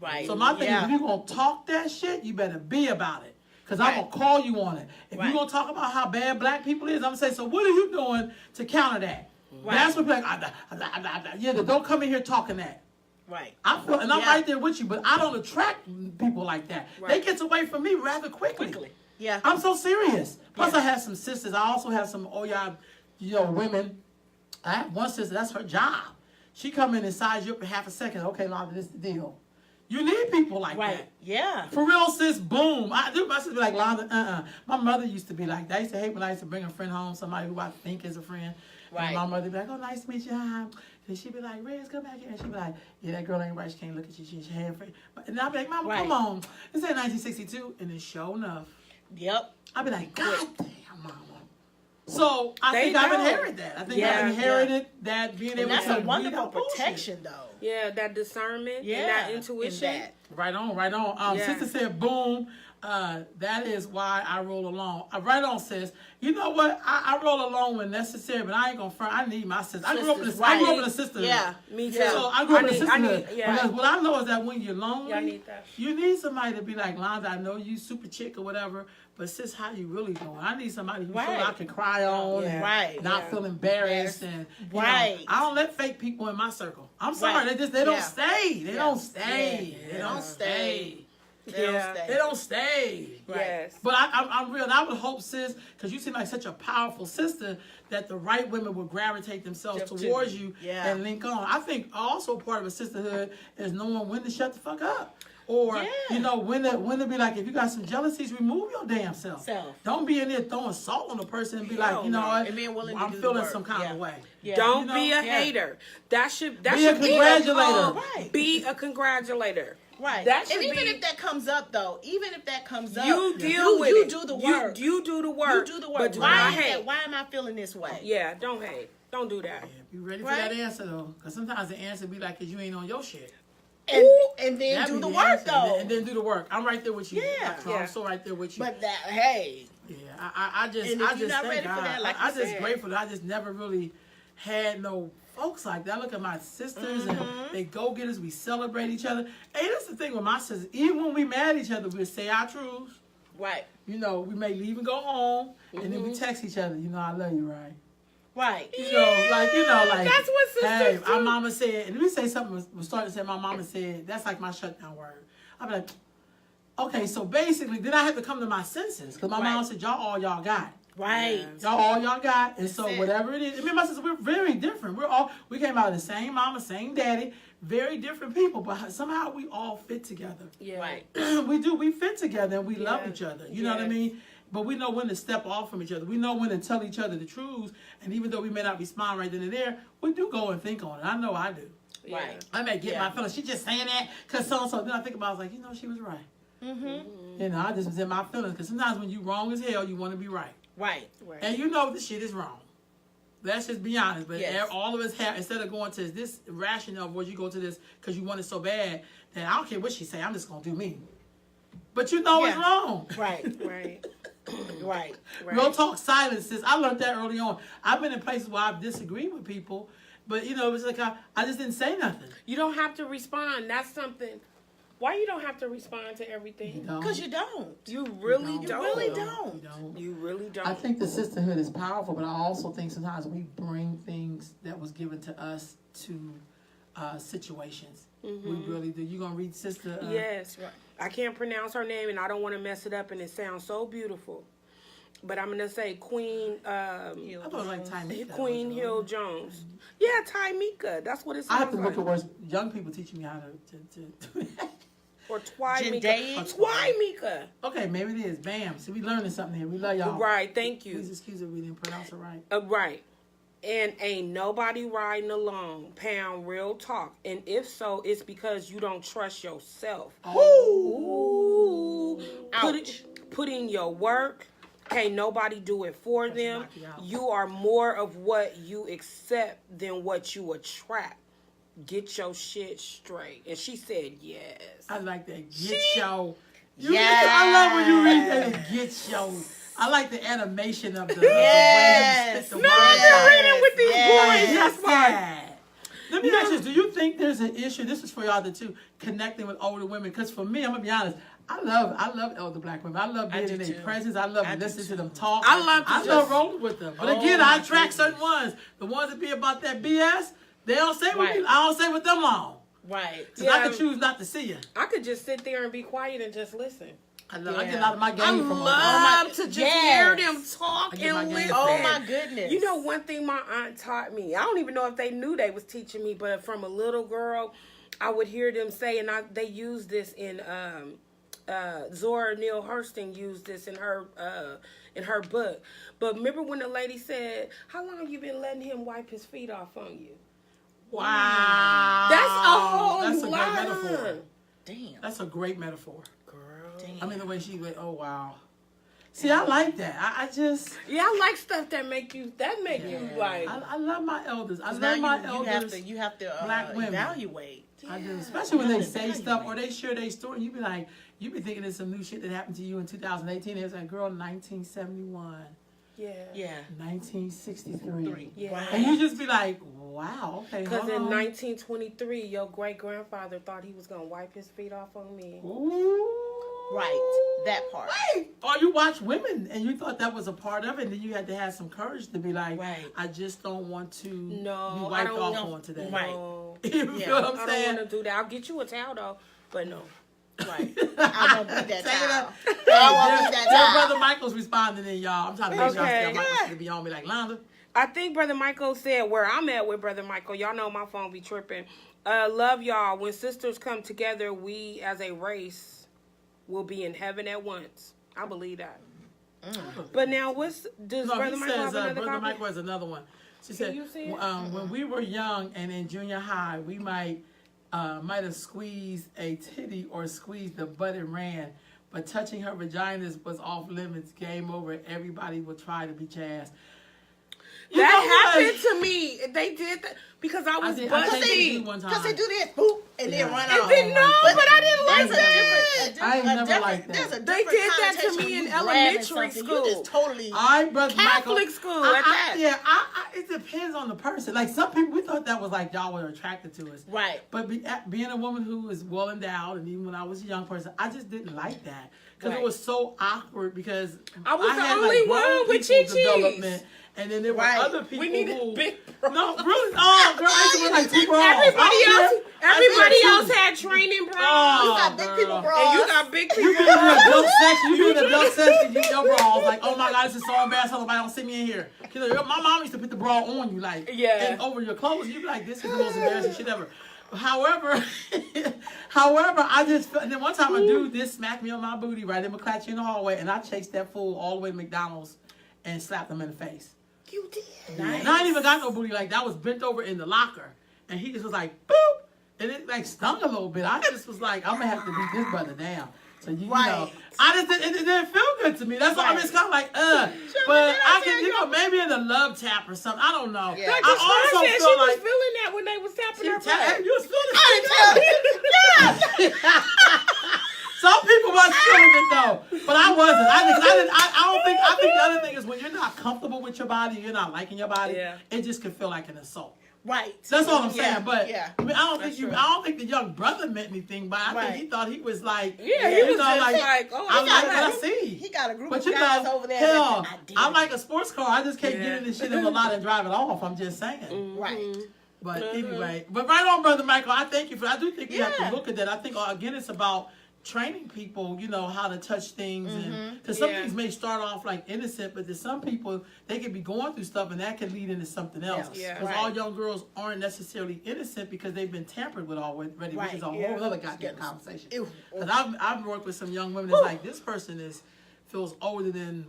Right. So my thing is, Yeah. if you're gonna talk that shit, you better be about it. Cause I'm Right. gonna call you on it. If Right. you're gonna talk about how bad black people is, I'm gonna say, so what are you doing to counter that? Right. That's what people like, don't come in here talking that. Right. I'm Yeah. right there with you, but I don't attract people like that. They get away from me rather quickly. Yeah. I'm so serious. Plus, Yeah. I have some sisters. I also have some women. I have one sister. That's her job. She come in and size you up in half a second. Okay, Londa, this is the deal. You need people like Right. that. Yeah. For real, sis, boom. My sister be like, Londa, My mother used to be like that. I used to hate when I used to bring a friend home, somebody who I think is a friend. Right. And my mother be like, oh, nice to meet you. Hi. And she'd be like, Rez, come back here. And she'd be like, yeah, that girl ain't right. She can't look at you. She's hand free. And I'd be like, Mama, Right. come on. This ain't 1962. And then sure enough, Yep. I'd be like, God damn, Mama. So I They think I've know. inherited that. I think Yeah, I've inherited that being And able that's to a weed wonderful out bullshit. protection, though. Yeah, that discernment Yeah. and that intuition. And that. Right on. Yeah. Sister said, boom. That is why I roll along. Right on, sis. You know what? I roll along when necessary, but I ain't gonna front. I need my sister. I grew up in a sisterhood. Yeah, me too. So I grew up in a sisterhood. yeah. Because what I know is that when you're lonely, Y'all need that. you need somebody to be like, Londa, I know you super chick or whatever, but sis, how you really doing? I need somebody who feel Right. I can cry on Yeah. and Right. not Yeah. feel embarrassed and you Right. know, I don't let fake people in my circle. I'm sorry, Right. they don't Yeah. stay. They Yeah. don't stay. Yeah. They don't stay. They don't Yeah. stay. They don't stay. Right. Yes. But I'm real. And I would hope, sis, because you seem like such a powerful sister, that the right women would gravitate themselves Just to- towards you yeah. and link on. I think also part of a sisterhood is knowing when to shut the fuck up. Or, Yeah. when to be like, if you got some jealousies, remove your damn self. Self. Don't be in there throwing salt on the person and be like, you know no. what, And being willing to I'm do the feeling work. some kind Yeah. of way. Yeah. Don't You know, be a yeah. hater. That should Be a be congratulator. Right. Be a congratulator. Right. That should and even be- if that comes up, though, You deal with you it. do the work. You do the work. You do the work. But do Why not is that? hate. Why am I feeling this way? Yeah, don't hate. Don't do that. Be ready for Right. that answer, though. Because sometimes the answer be like, because you ain't on your shit. And then That do be the the work, answer. though. And then do the work. I'm right there with you. Yeah. I'm so right there with you. But that, hey, Yeah, I just, And if I you're just not thank ready for God. that, like I you just said. grateful that I just never really had no folks like that. I look at my sisters and they go-getters. We celebrate each other. Hey, that's the thing with my sisters. Even when we mad at each other, we'll say our truths. Right. You know, we may leave and go home, and then we text each other. You know, I love you, right? Right. You know, like that's what sisters hey, do. our mama said, and let me say something. Was starting to say, my mama said, that's like my shutdown word. I'd be like, okay, so basically, then I had to come to my senses because my mom said, y'all got. Right. Y'all got, and so it. whatever it is, I mean, my sister, we're very different. We came out of the same mama, same daddy, very different people, but somehow we all fit together. Yeah. Right. We do. We fit together and we love Yeah. each other. You know what I Yes. mean? But we know when to step off from each other. We know when to tell each other the truth. And even though we may not respond right then and there, we do go and think on it. I know I do. Yeah. Right. I may get Yeah. my feelings. She just saying that because so-and-so. Then I think about it, I was like, you know, she was right. Mm-hmm. You know, I just was in my feelings because sometimes when you wrong as hell, you want to be right. Right. Right. And you know this shit is wrong. Let's just be honest. But Yes. all of us have, instead of going to this rationale where you go to this because you want it so bad that I don't care what she say, I'm just going to do me. But you know it's Yeah. wrong. Right. Right. Right. Real talk silence, sis. I learned that early on. I've been in places where I've disagreed with people, but you know, it was like I just didn't say nothing. You don't have to respond. That's something. Why you don't have to respond to everything? Because you don't. You really You don't. really You don't. don't. You really don't. I think the sisterhood is powerful, but I also think sometimes we bring things that was given to us to situations. We really do. You gonna read Sister? Yes. I can't pronounce her name, and I don't want to mess it up, and it sounds so beautiful. But I'm gonna say Queen. I thought it was like Tamika. Queen Hill Jones. Yeah, Tamika. That's what it sounds I have to like. look at words. Young people teaching me how to do that. Or Twymika. Jendai? Twymika. Okay, maybe it is. Bam. See, we learning something here. We love y'all. Right. Thank Please you. excuse if we didn't pronounce it right. Right. And ain't nobody riding alone. Pound real talk. And if so, it's because you don't trust yourself. Ooh. Put in your work. Can't nobody do it for them. knock you out. You are more of what you accept than what you attract. Get your shit straight. And she said yes. I like that. Get your. Yes. I love when you read that. And get your. I like the animation of the way you spit the No, words I've been out. reading with these boys. That's why. Yes. Let me ask you, do you think there's an issue, this is for y'all too, connecting with older women? Because for me, I'm going to be honest, I love elder black women. I love being do in their too. presence. I love I do listening to too. them talk. I love rolling with them. But Oh, again, I my attract certain goodness. ones. The ones that be about that BS, they don't say with Right. me. I don't say with them long. Right. Because I can choose not to see you. I could just sit there and be quiet and just listen. I get a lot of my game I from love to just hear yes. them talk I get my and game listen. from Oh my goodness. You know, one thing my aunt taught me, I don't even know if they knew they was teaching me, but from a little girl, I would hear them say, and they used this in, Zora Neale Hurston used this in her book. But remember when the lady said, how long you been letting him wipe his feet off on you? Wow. That's a whole That's a line. great metaphor. Damn. That's a great metaphor. Girl. Damn. I mean, the way she went, oh, wow. See, I like that. I just, Yeah, I like stuff that make you like. I love my elders. I Now love my you elders. you have to black women. evaluate. I do, especially when they say stuff or they share their story. You be like, you be thinking it's some new shit that happened to you in 2018. It was like, girl, 1971, Yeah. Yeah. 1963. Yeah. Right. And you just be like, wow, okay, Because hold in on. 1923, your great grandfather thought he was gonna wipe his feet off on me. Ooh. Right. That part. Wait. Or you watch women and you thought that was a part of it, and then you had to have some courage to be like, Right. I just don't want to be No, I wiped don't off know. on today. Right. No, You Yeah. feel what I I'm don't saying? want to do that. I'll get you a towel though, but no. Right. I won't be that Take it child. up. I won't be that Tell child. Brother Michael's responding in y'all. I'm trying to make sure I Okay. tell Michael to be on me like, Londa. I think Brother Michael said where I'm at with Brother Michael. Y'all know my phone be tripping. Love y'all. When sisters come together, we as a race will be in heaven at once. I believe that. But now, does No, Brother he Michael says, have another Brother copy? Michael has another one. She said, you see it? when we were young and in junior high, we might have squeezed a titty or squeezed the butt and ran. But touching her vaginas was off limits. Game over. Everybody would try to be Chaz. That happened to me. They did that because I was I busty. did one time. Because they do this. Boop. and Yeah. then run And off. then no, but I didn't like There's that. I ain't never liked that. There's a They different did that to connotation me when in you grabbing elementary something. school. You just totally. All right, brother Catholic Michael. school at that. Yeah, it depends on the person. Like some people, we thought that was like y'all were attracted to us. Right. But being a woman who is well endowed, and even when I was a young person, I just didn't like that because Right. it was so awkward. Because I was the had, only like, one grown with people's chi-chis. development, and then there were Right. other people We needed who big bras. no, really. Oh, girl, I used to wear like 2 bras. Everybody else had training bras. Oh, You got big people girl. bras. And you got big You people be in the bras. adult section. You be in the adult section. You your bra like, oh my god, this is so embarrassing. Nobody don't see me in here. You know, my mom used to put the bra on you, like, Yeah. and over your clothes. You be like, this is the most embarrassing shit ever. However, I just felt, and then one time a dude did smack me on my booty right in McClatchy in the hallway, and I chased that fool all the way to McDonald's and slapped him in the face. You did. And I ain't even got no booty like that. I was bent over in the locker, and he just was like, boop, and it like stung a little bit. I just was like, I'm gonna have to beat this brother down. So you know, I just it didn't feel good to me. That's why I mean, it's kind of like but I can maybe in a love tap or something. I don't know. Yeah. Dr. I Strong also said she feel was like feeling that when they was tapping her butt. you was feeling it. Some people was feeling it though, but I wasn't. I think the other thing is when you're not comfortable with your body, you're not liking your body. Yeah. It just can feel like an assault. Right. That's all I'm saying. Yeah, But yeah. I mean, I don't That's think true. I don't think the young brother meant anything. But I Right. think he thought he was like, Yeah, he was just like, oh, I he like got what I it. see. He got a group But of you guys know, over there. hell, that I did. I'm like a sports car. I just can't get Yeah. in this shit in a lot and drive it off. I'm just saying. Right. But anyway, but right on, Brother Michael. I thank you for. I do think we have Yeah. to look at that. I think again, it's about training people, you know, how to touch things, and because some Yeah. things may start off like innocent, but there's some people they could be going through stuff, and that can lead into something else. Yeah. Because Right. all young girls aren't necessarily innocent because they've been tampered with already, which Right. is a Yeah. whole other goddamn conversation. Ew. Because I've worked with some young women that's like, this person feels older than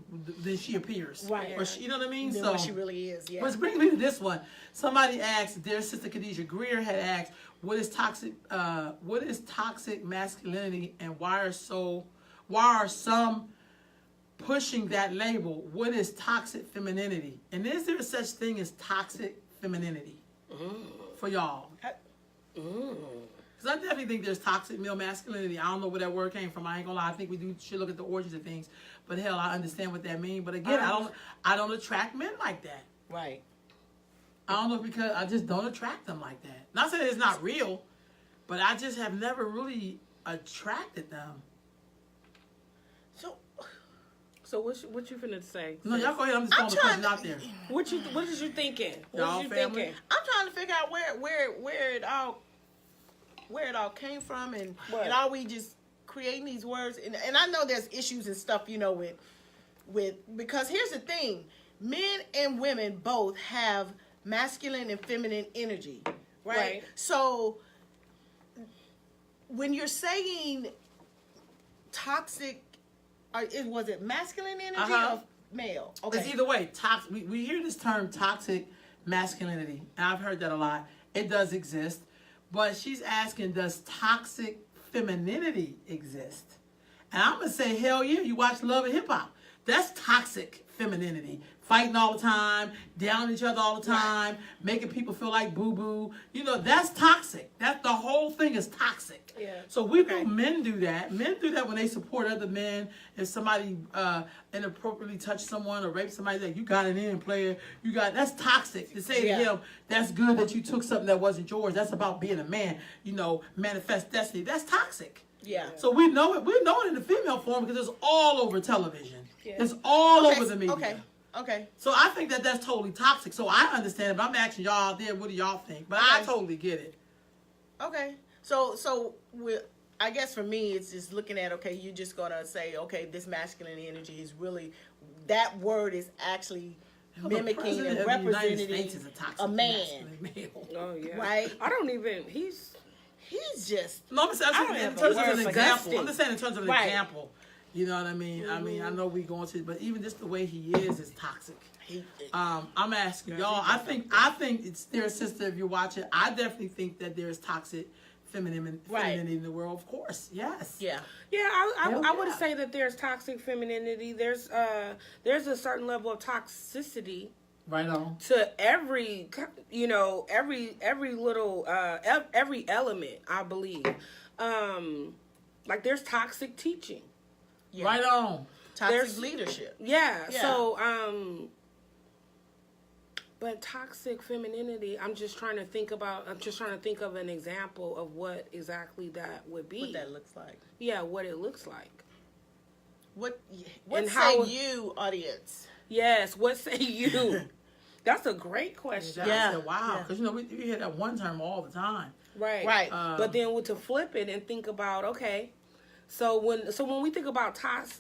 she appears. Right. Or she, you know what I mean? Than what she really is. Yeah. Which brings me to this one. Somebody asked, their sister Khadijah Greer had asked, what is toxic masculinity, and why are some pushing that label? What is toxic femininity? And is there such thing as toxic femininity for y'all? Because I definitely think there's toxic male masculinity. I don't know where that word came from. I ain't gonna lie. I think we should look at the origins of things. But hell, I understand what that means. But again, I don't attract men like that. Right. I don't know if because I just don't attract them like that. Not saying it's not real, but I just have never really attracted them. So what you finna say? No, y'all go ahead. I'm just throwing the question out there. What is you thinking? Y'all What you family? thinking? I'm trying to figure out where it all came from, and are we just creating these words? And I know there's issues and stuff, you know, with because here's the thing: men and women both have masculine and feminine energy, right? So when you're saying toxic, was it masculine energy or male? Okay. It's either way. Toxic. We hear this term toxic masculinity, and I've heard that a lot. It does exist, but she's asking, does toxic femininity exist? And I'm gonna say, hell yeah. You watch Love and Hip Hop. That's toxic femininity. Fighting all the time, down each other all the time, making people feel like boo-boo. You know, that's toxic. That the whole thing is toxic. Yeah. So we know men do that. Men do that when they support other men. If somebody inappropriately touched someone or raped somebody, like, you got it in, player. That's toxic. To say to him, that's good that you took something that wasn't yours. That's about being a man. You know, manifest destiny. That's toxic. Yeah. So we know it. We know it in the female form because it's all over television. Yeah. It's all over the media. Okay. So I think that that's totally toxic. So I understand it, but I'm asking y'all out there, what do y'all think? But I totally get it. Okay. So I guess for me, it's just looking at, okay, you're just going to say, okay, this masculine energy is really, that word is actually mimicking and representing a man. Oh, yeah. Right? I don't even, he's just. No, I'm saying in terms of an example. I'm just saying in terms of an Right. example. You know what I mean? Mm-hmm. I mean, I know we going to, but even just the way he is toxic. I'm asking y'all. I think it's their sister. If you're watching, I definitely think that there's toxic femininity in the world. Of course, yes. Yeah. Yeah, I would say that there's toxic femininity. There's a certain level of toxicity Right on. to every, every little, every element, I believe. Like there's toxic teaching. Yeah. Right on. Toxic leadership. Yeah. Yeah. So, but toxic femininity, I'm just trying to think of an example of what exactly that would be. What that looks like. Yeah, what it looks like. What And say how- you, audience? Yes, what say you? That's a great question. Yeah. Yeah. Wow. Yeah. Because, we hear that one term all the time. Right. Right. But then to flip it and think about, okay, so when we think about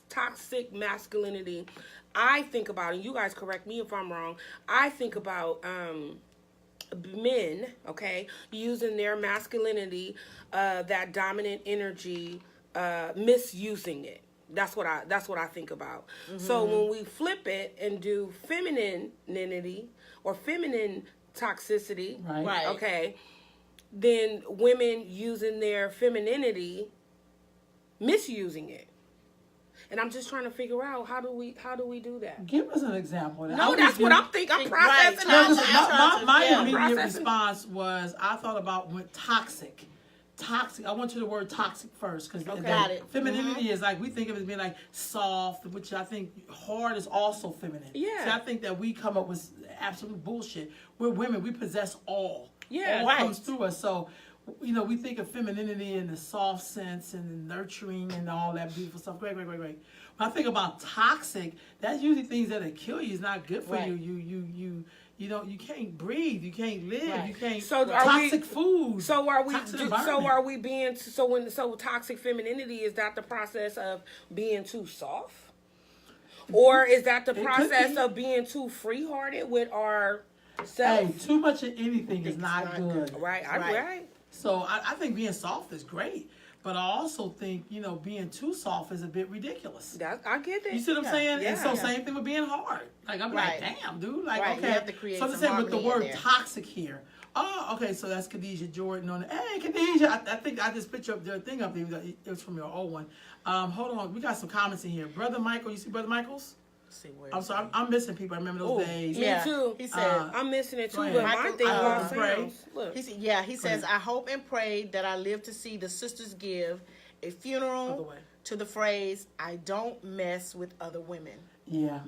toxic masculinity, I think about, and you guys correct me if I'm wrong, I think about men, okay, using their masculinity, that dominant energy, misusing it. That's what I think about. So when we flip it and do femininity or feminine toxicity, Right. okay, then women using their femininity, misusing it. And I'm just trying to figure out how do we do that? Give us an example of that. No, that's what I'm thinking. I'm processing Right. out. No, my Yeah. immediate Processing. response was I thought about when toxic. I went to the word toxic first because Got it. femininity is like we think of it as being like soft, which I think hard is also feminine. Yeah. See, I think that we come up with absolute bullshit. We're women. We possess all. Yeah. All Right. comes through us. So, we think of femininity in the soft sense and the nurturing and all that beautiful stuff. Great. When I think about toxic, that's usually things that'll kill you. It's not good for Right. you. You can't breathe. You can't live. Right. You can't. So are toxic we- food. So are we? toxic So environment. are we being? So toxic femininity, is that the process of being too soft, or is that the It could process be. of being too free-hearted with our Hey, self? too much of anything is not not good. good. Right. Right. So I think being soft is great, but I also think being too soft is a bit ridiculous. I get it. You see what I'm saying? And so Yeah. same thing with being hard. Like I'm Right. like, damn, dude. Like Right, you okay. have to create So I'm some saying with the harmony in word there. toxic here. Oh, okay. So that's Khadijah Jordan on it. Hey, Khadijah. I think I just put your thing up there. It was from your old one. Hold on. We got some comments in here. Brother Michael, you see Brother Michael's? Let's see where I'm sorry. I'm missing people. I remember those Ooh, days. Me Yeah. too. He said- I'm missing it too. Go ahead. But my Michael, thing all pray. sounds. Look. he says, I hope and pray that I live to see the sisters give a Other funeral way. to the phrase, I don't mess with other women. Yeah.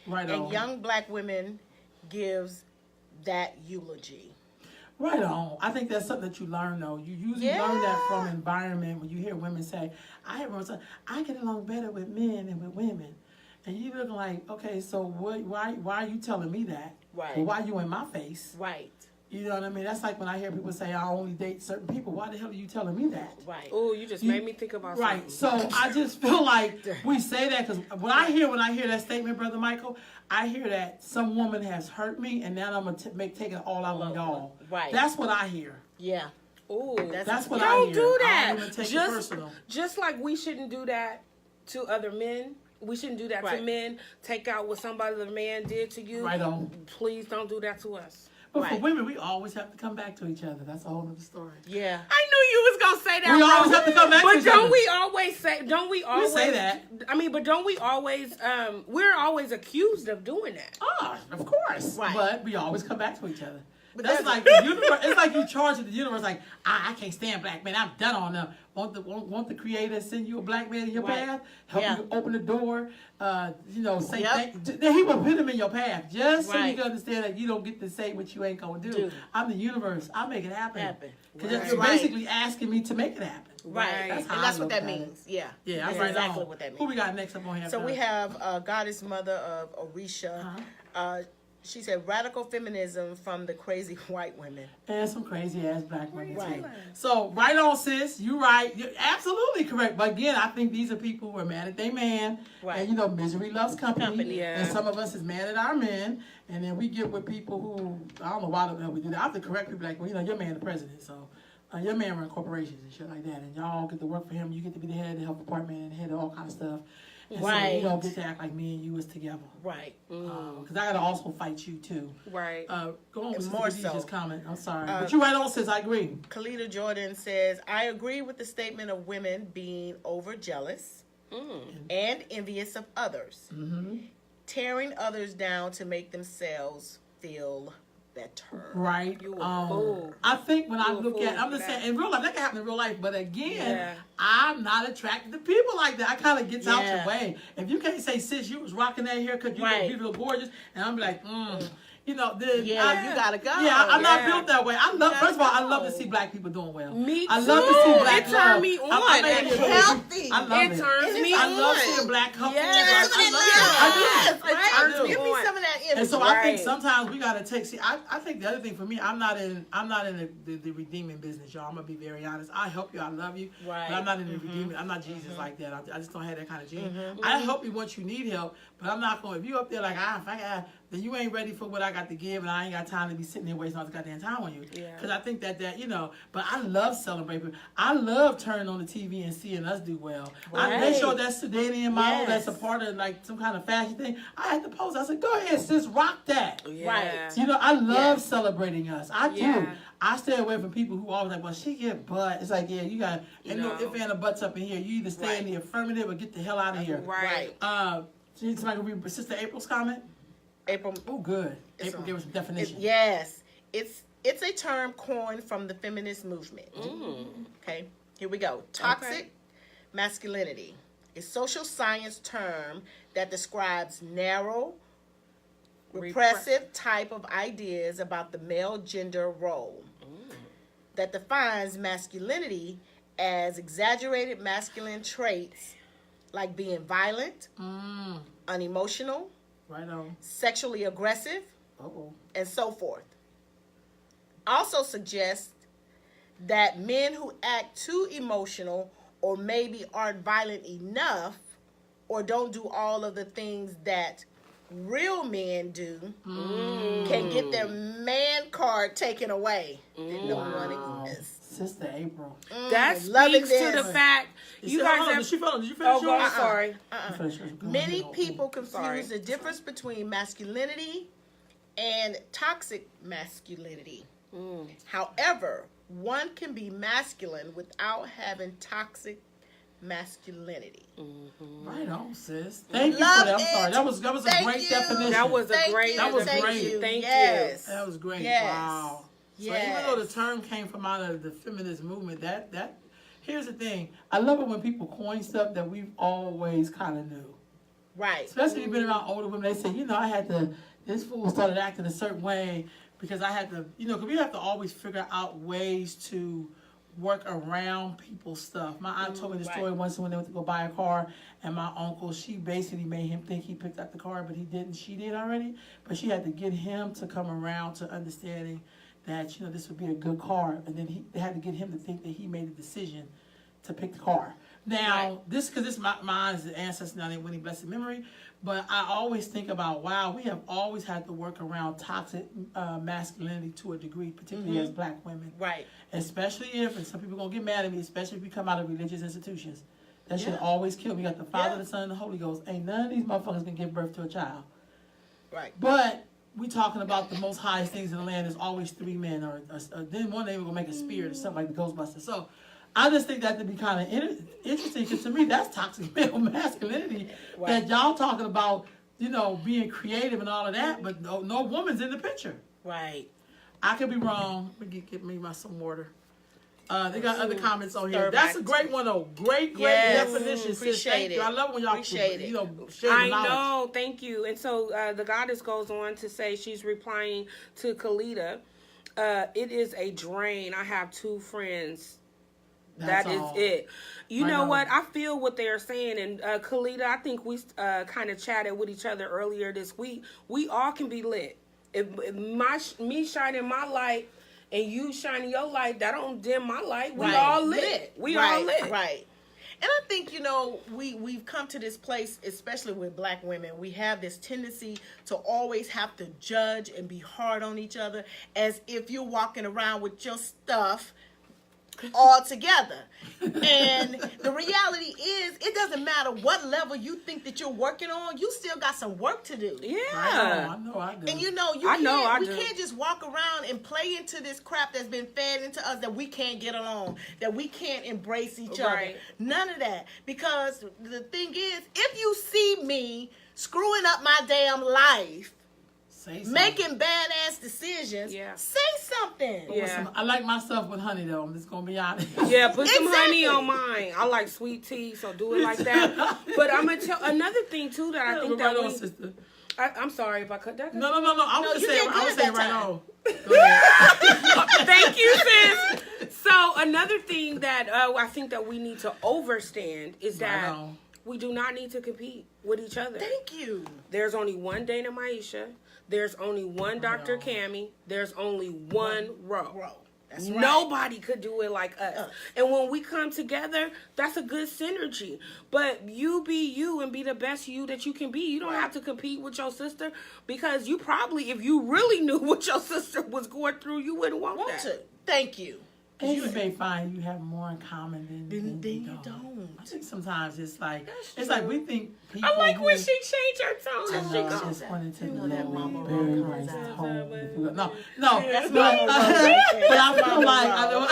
Right on. And young black women gives that eulogy. Right on. I think that's something that you learn though. You usually learn that from environment when you hear women say, I get along better with men than with women. And you looking like, okay, so why are you telling me that? Right. Or why you in my face? Right. You know what I mean? That's like when I hear people say I only date certain people. Why the hell are you telling me that? Right. Oh, you just made me think about Right. something. So I just feel like we say that because when I hear that statement, Brother Michael, I hear that some woman has hurt me and now I'm gonna take it all out on y'all. Right. That's what I hear. Yeah. Ooh, That's what I don't hear. do I that. don't even take it Just, personal. just like we shouldn't do that to other men. We shouldn't do that to Right. men. Take out what somebody, the man, did to you. Right on. Please don't do that to us. But for Right. women, we always have to come back to each other. That's a whole other story. Yeah. I knew you was gonna say that. We always Rose. have to come back to But each don't other. we always say? Don't we always say that. I mean, but don't we always? We're always accused of doing that. Ah, of course. Right. But we always come back to each other. But That's that's- like the universe. It's like you charge the universe. Like I can't stand black men. I'm done on them. Want the Creator send you a black man in your Right. path? Help Yeah. you open the door. Say Yep. thank. Then He will put him in your path just so you Right. can understand that you don't get to say what you ain't gonna do. Do. I'm the universe. I'll make it happen. Because Right. you're Right. basically asking me to make it happen. Right. Right. And that's I what that look at it. means. Yeah. Yeah, That's I'm right exactly on. what that means. Who we got next up on here? So we have Goddess Mother of Orisha. She said radical feminism from the crazy white women. And some crazy ass black women Right. too. So right on, sis. You right. You're absolutely correct. But again, I think these are people who are mad at their man. Right. And misery loves company. Yeah. And some of us is mad at our men. And then we get with people who I don't know why the hell we do that. I have to correct people like, well, your man the president, so your man run corporations and shit like that. And y'all get to work for him. You get to be the head of the health department and the head of all kind of stuff. And Right. so you don't get to act like me and you was together. Right. Because I gotta also fight you too. Right. Go on with more Sister Khadijah's so. comment. I'm sorry. But you're right on, sis. I agree. Kalita Jordan says, I agree with the statement of women being over jealous and envious of others, tearing others down to make themselves feel better. Right. You a fool. I think when I You a look fool at, I'm for just that. saying, in real life, that can happen in real life. But again, Yeah. I'm not attracted to people like that. I kind of gets out Yeah. your way. If you can't say, sis, you was rocking that hair because you Right. look beautiful, gorgeous, and I'm like, you know, then Yeah, you gotta go. Yeah, I'm not Yeah. built that way. I love. gotta First of all, I go. love to see black people doing well. Me I love to see too. black It love. turned me on, I may be a actually. Healthy. I love It it. turns me I love on. seeing black couples. Yes, I love Yes, it. I do. right? I do. Give me some of that energy. And so I think Right. sometimes we gotta take. See, I think the other thing for me, I'm not in the redeeming business, y'all. I'm gonna be very honest. I help you. I love you. Right. But I'm not in the redeeming. I'm not Jesus like that. I just don't have that kind of gene. I help you once you need help, but I'm not going. If you up there like if I got, then you ain't ready for what I got to give, and I ain't got time to be sitting here wasting all the goddamn time on you. Yeah. Because I think that you know. But I love celebrating. I love turning on the TV and seeing us do well. They show that Sudanian model Yes. that's a part of like some kind of fashion thing. I had to post. I said, "Go ahead, sis, rock that." Yeah. Right. You know, I love Yes. celebrating us. I do. Yeah. I stay away from people who always like, well, she get butt. It's like, yeah, you got, ain't no No. if and a butts up in here. You either stay in the affirmative or get the hell out of here. Right. Somebody read Sister April's comment? April. Oh, good. It's April on. gave us a definition. Yes, it's a term coined from the feminist movement. Okay, here we go. Toxic masculinity, a social science term that describes narrow, repressive type of ideas about the male gender role that defines masculinity as exaggerated masculine traits like being violent, unemotional, Right on. sexually aggressive, Uh-oh. and so forth. Also suggests that men who act too emotional or maybe aren't violent enough or don't do all of the things that real men do can get their man card taken away. Didn't know Wow. one exists. Sister April. That loving speaks to the this. fact you guys have. Did she finish? Did you finish Oh, go. yours? Sorry. You finished yours. Go Many ahead. people confuse Sorry. the difference between masculinity and toxic masculinity. However, one can be masculine without having toxic masculinity. Right on, sis. Thank you Love for that. I'm it. sorry. That was a Thank great you. definition. That was a Thank great. you, That was thank great. you. Thank Yes. That was great. Yes. Wow. So even though the term came from out of the feminist movement, that here's the thing. I love it when people coin stuff that we've always kind of knew. Right. Especially if you've been around older women, they say, you know, I had to, this fool started acting a certain way because I had to, you know, because we have to always figure out ways to work around people's stuff. My aunt told me the story once when they went to go buy a car, and my uncle, she basically made him think he picked up the car, but he didn't. She did already, but she had to get him to come around to understanding that, you know, this would be a good car, and then they had to get him to think that he made a decision to pick the car. Now, this mine is the ancestor, now they winning blessed memory, but I always think about, wow, we have always had to work around toxic masculinity to a degree, particularly as black women. Right. Especially if, and some people are going to get mad at me, especially if we come out of religious institutions. That should always kill me. You got the Father, the Son, and the Holy Ghost. Ain't none of these motherfuckers can give birth to a child. Right. But we talking about the most highest things in the land. There's always three men, or then one day we're going to make a spirit or something like the Ghostbusters. So I just think that to be kind of interesting, because to me, that's toxic male masculinity. Right. That y'all talking about, you know, being creative and all of that, but no woman's in the picture. Right. I could be wrong. Let me get me some water. They got other comments on here. Stir That's back a great one, though. Great Yes. definition. sis. Appreciate Thank you. it. I love when y'all Appreciate it. you know, share the I knowledge. know, thank you. And so the goddess goes on to say, she's replying to Kalita, it is a drain. I have two friends. That's That is all. it. You Right know on. what? I feel what they're saying. And Kalita, I think we kind of chatted with each other earlier this week. We all can be lit. If me shining my light and you shining your light, that don't dim my light. We Right. all lit. We all lit. Right. And I think, you know, we've come to this place, especially with black women, we have this tendency to always have to judge and be hard on each other as if you're walking around with your stuff all together. And the reality is, it doesn't matter what level you think that you're working on, you still got some work to do. Yeah. I know I do. And you know, we can't just walk around and play into this crap that's been fed into us that we can't get along, that we can't embrace each other. Right. None of that. Because the thing is, if you see me screwing up my damn life, Say something. making badass decisions, say something. Yeah. I like myself with honey though. I'm just gonna be honest. Yeah, put some honey on mine. I like sweet tea, so do it like that. But I'm gonna tell another thing too that I think that right on, sister. I'm sorry if I cut that. No. I was you did good saying that right time. on. Go ahead. Thank you, sis. So another thing that I think that we need to understand is Right that on. we do not need to compete with each other. Thank you. There's only one Dana Maisha. There's only one Dr. Cammie. There's only one Ro. That's right. Nobody could do it like us. And when we come together, that's a good synergy. But you be you and be the best you that you can be. You don't have to compete with your sister because you probably, if you really knew what your sister was going through, you wouldn't want that. to. Thank you. And you may find you have more in common than Then you you don't. I don't. think sometimes it's like we think people. I like who, when she changed her tone. I She know, I goes, just wanted to know know that that mama very Ro nice comes tone. No, That's but Mama Ro right there. but I That's feel Mama like Ro.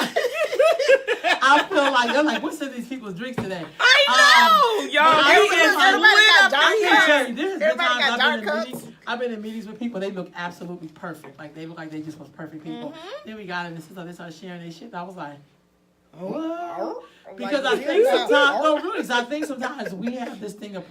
I feel like they're like, what's in these people's drinks today? I know, y'all. I You can is tell you, there's been Everybody got dark times Everybody got I've been in dark meetings. I've been in meetings with people. They look absolutely perfect. Like they look like they just was perfect people. Then we got in this and they started sharing their shit. And I was like, what? Because I think sometimes, no, really, 'cause I think sometimes we have this thing of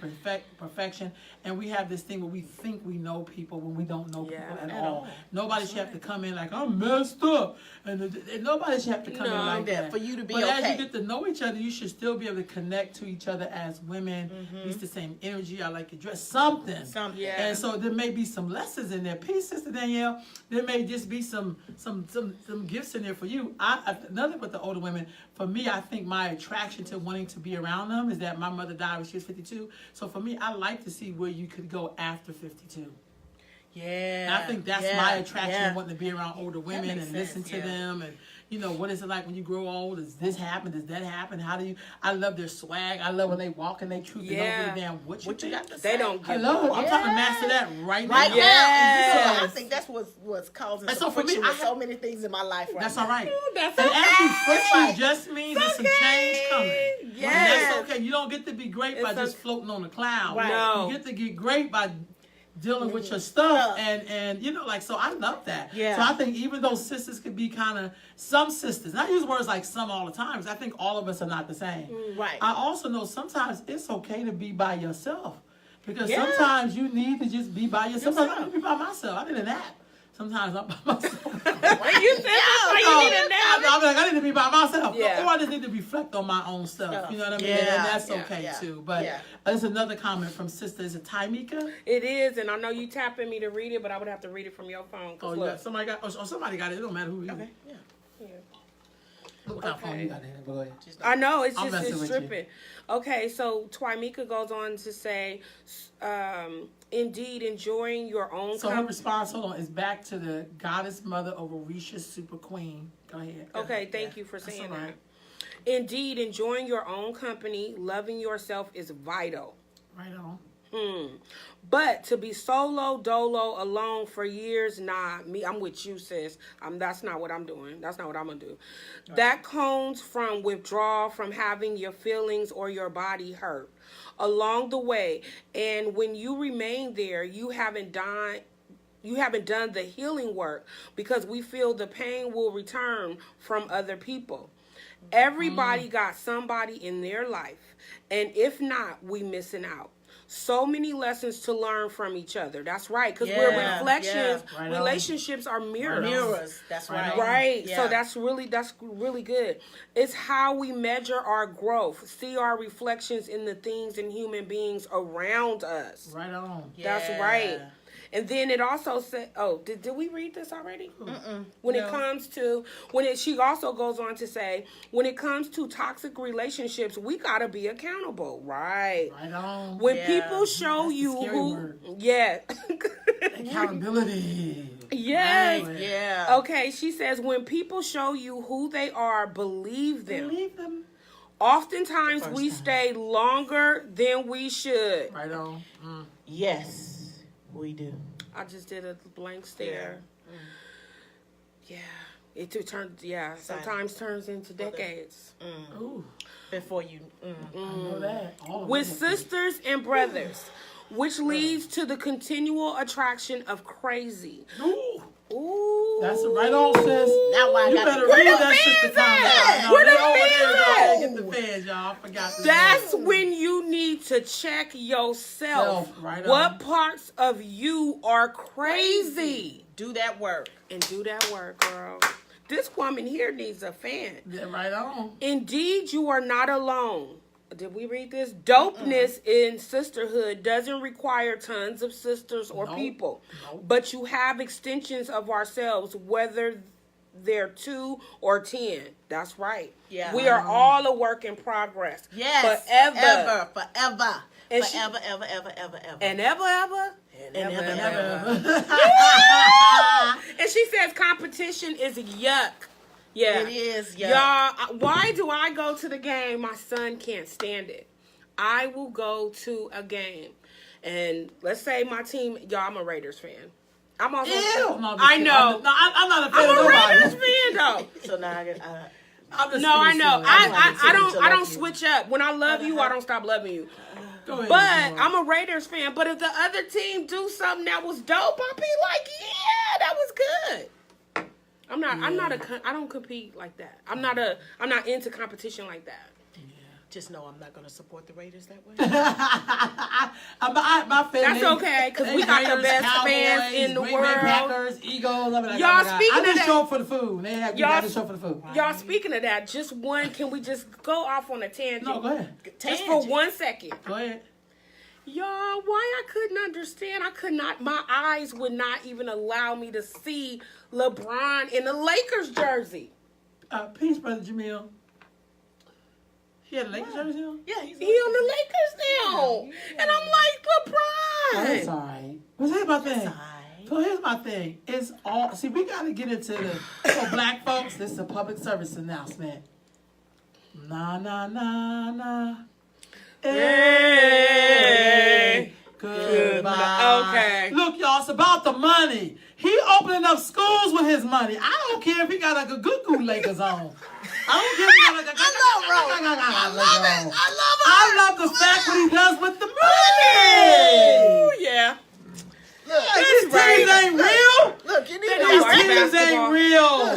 perfection, and we have this thing where we think we know people when we don't know people at all. Nobody should have to come in like, I'm messed up, and nobody should have to come in like that. For you to be But as okay. you get to know each other, you should still be able to connect to each other as women. At least the same energy. I like your dress, something. Yeah. And so there may be some lessons in there. Peace, Sister Danielle. There may just be some gifts in there for you. Nothing but the older women. For me, I think my attraction to wanting to be around them is that my mother died when she was 52. So for me, I like to see where you could go after 52. Yeah. And I think that's my attraction, wanting to be around older women makes and listen sense, to them. And, you know, what is it like when you grow old? Does this happen? Does that happen? How do you... I love their swag. I love when they walk and they truth. They don't give a damn what you got to say. They don't give Hello, I'm trying to master that right now. Right now. Yes. So I think that's what's causing And some so for me, friction I with so many things in my life right That's now. all right. That's And okay. actually, friction just means there's some change coming. Yes. And that's okay. You don't get to be great by It's just floating on a cloud. Right. No. You get to get great by dealing with your stuff and you know, like, so I love that. Yeah. So I think even though sisters could be kind of, some sisters, not use words like some all the time, because I think all of us are not the same. Right. I also know sometimes it's okay to be by yourself. Because Yeah. sometimes you need to just be by yourself. Sometimes I need to be by myself. I need a nap. Sometimes I'm by myself. When you said you need a nap. I'm like, I need to be by myself. Yeah. Or I just need to reflect on my own stuff. You know what I mean? Yeah. And that's Yeah. okay Yeah. too. But Yeah. there's another comment from Sister. Is it Taimika? It is, and I know you tapping me to read it, but I would have to read it from your phone. Oh, Look. yeah. Somebody got it. It don't matter who you. Okay. Yeah. Yeah. What kind of phone you got there? Go ahead. I know, it's I'm just messing it's with you. stripping. Okay, so Twymika goes on to say, indeed, enjoying your own So her response, hold on, is back to the goddess mother of Orisha super queen. Go ahead. Okay, thank you for saying all that. right. Indeed, enjoying your own company, loving yourself is vital. Right on. But to be solo, dolo, alone for years, nah, I'm with you, sis. That's not what I'm doing. That's not what I'm gonna do. Right. That comes from withdrawal from having your feelings or your body hurt along the way. And when you remain there, you haven't done the healing work because we feel the pain will return from other people. Everybody got somebody in their life. And if not, we missing out. So many lessons to learn from each other. That's right, because we're reflections. Yeah. Right relationships are mirrors. Mirrors. That's right. Right. Yeah. So that's really good. It's how we measure our growth, see our reflections in the things and human beings around us. Right on. That's right. And then it also said, oh, did we read this already? It comes to, she also goes on to say, when it comes to toxic relationships, we got to be accountable. Right. Right on. When people show That's you the scary who, word. Accountability. Yes. Right. Yeah. Okay, she says, when people show you who they are, believe them. Believe them. Oftentimes we stay longer than we should. Right on. Yes. We do. I just did a blank stare. Yeah. It turns, sometimes turns into decades. Ooh, Before you. I know that. All of With them. sisters and brothers, which leads to the continual attraction of crazy. Ooh. Ooh. That's right on, sis. Now I You got better the- read Where the that sister fans at? comment. No, Where they the over there. fans Go ahead at? and get the fans, y'all. I forgot this. That's when you need to check yourself. Right what on. parts of you are crazy? Do that work. And do that work, girl. This woman here needs a fan. Yeah, right on. Indeed, you are not alone. Did we read this? Dopeness in sisterhood doesn't require tons of sisters or Nope. people. Nope. But you have extensions of ourselves, whether they're 2 or 10. That's right. Yeah. We are all a work in progress. Yes. Forever. Forever. And Forever, ever, ever, ever, ever. And ever. And ever, Never. And she says competition is yuck. Yeah. It is, yuck. Y'all, why do I go to the game? My son can't stand it. I will go to a game. And let's say my team, y'all, I'm a Raiders fan. I'm also, Ew. No, I'm just I kidding. know. I'm not a fan I'm of a nobody. Raiders fan, though. So now I'm just No, I kidding, know. silly. I don't you. switch up. When I love you, I don't stop loving you. Go ahead, But Lord. I'm a Raiders fan. But if the other team do something that was dope, I'll be like, yeah, that was good. I don't compete like that. I'm not into competition like that. just know I'm not going to support the Raiders that way. My family. That's okay, 'cause we got the Raiders, best Cowboys, fans in the Green world. Bay Packers, Eagles. I'm like, Y'all, oh my God. speaking I of just that- show up for the food. They have Y'all- I just show up for the food. Y'all, speaking of that, can we just go off on a tangent? No, go ahead. Just for 1 second. Go ahead. Y'all, why I couldn't understand, my eyes would not even allow me to see LeBron in the Lakers jersey. Peace, Brother Jamil. He had a Lakers jersey on? Yeah, he's He on the Lakers now. And I'm like, Oh, LeBron. that's all right. But here's my thing. all right. So here's my thing. It's all, see, we got to get into for black folks, this is a public service announcement. Nah, nah, nah, nah. Hey, goodbye. Okay. Look, y'all, it's about the money. He opening up schools with his money. I don't care if he got like a good Lakers on. I don't care if he got like a I love the fact what he does with the Ooh, money. yeah. Look, These teams ain't real. look, you need They to don't These watch teams basketball. ain't real.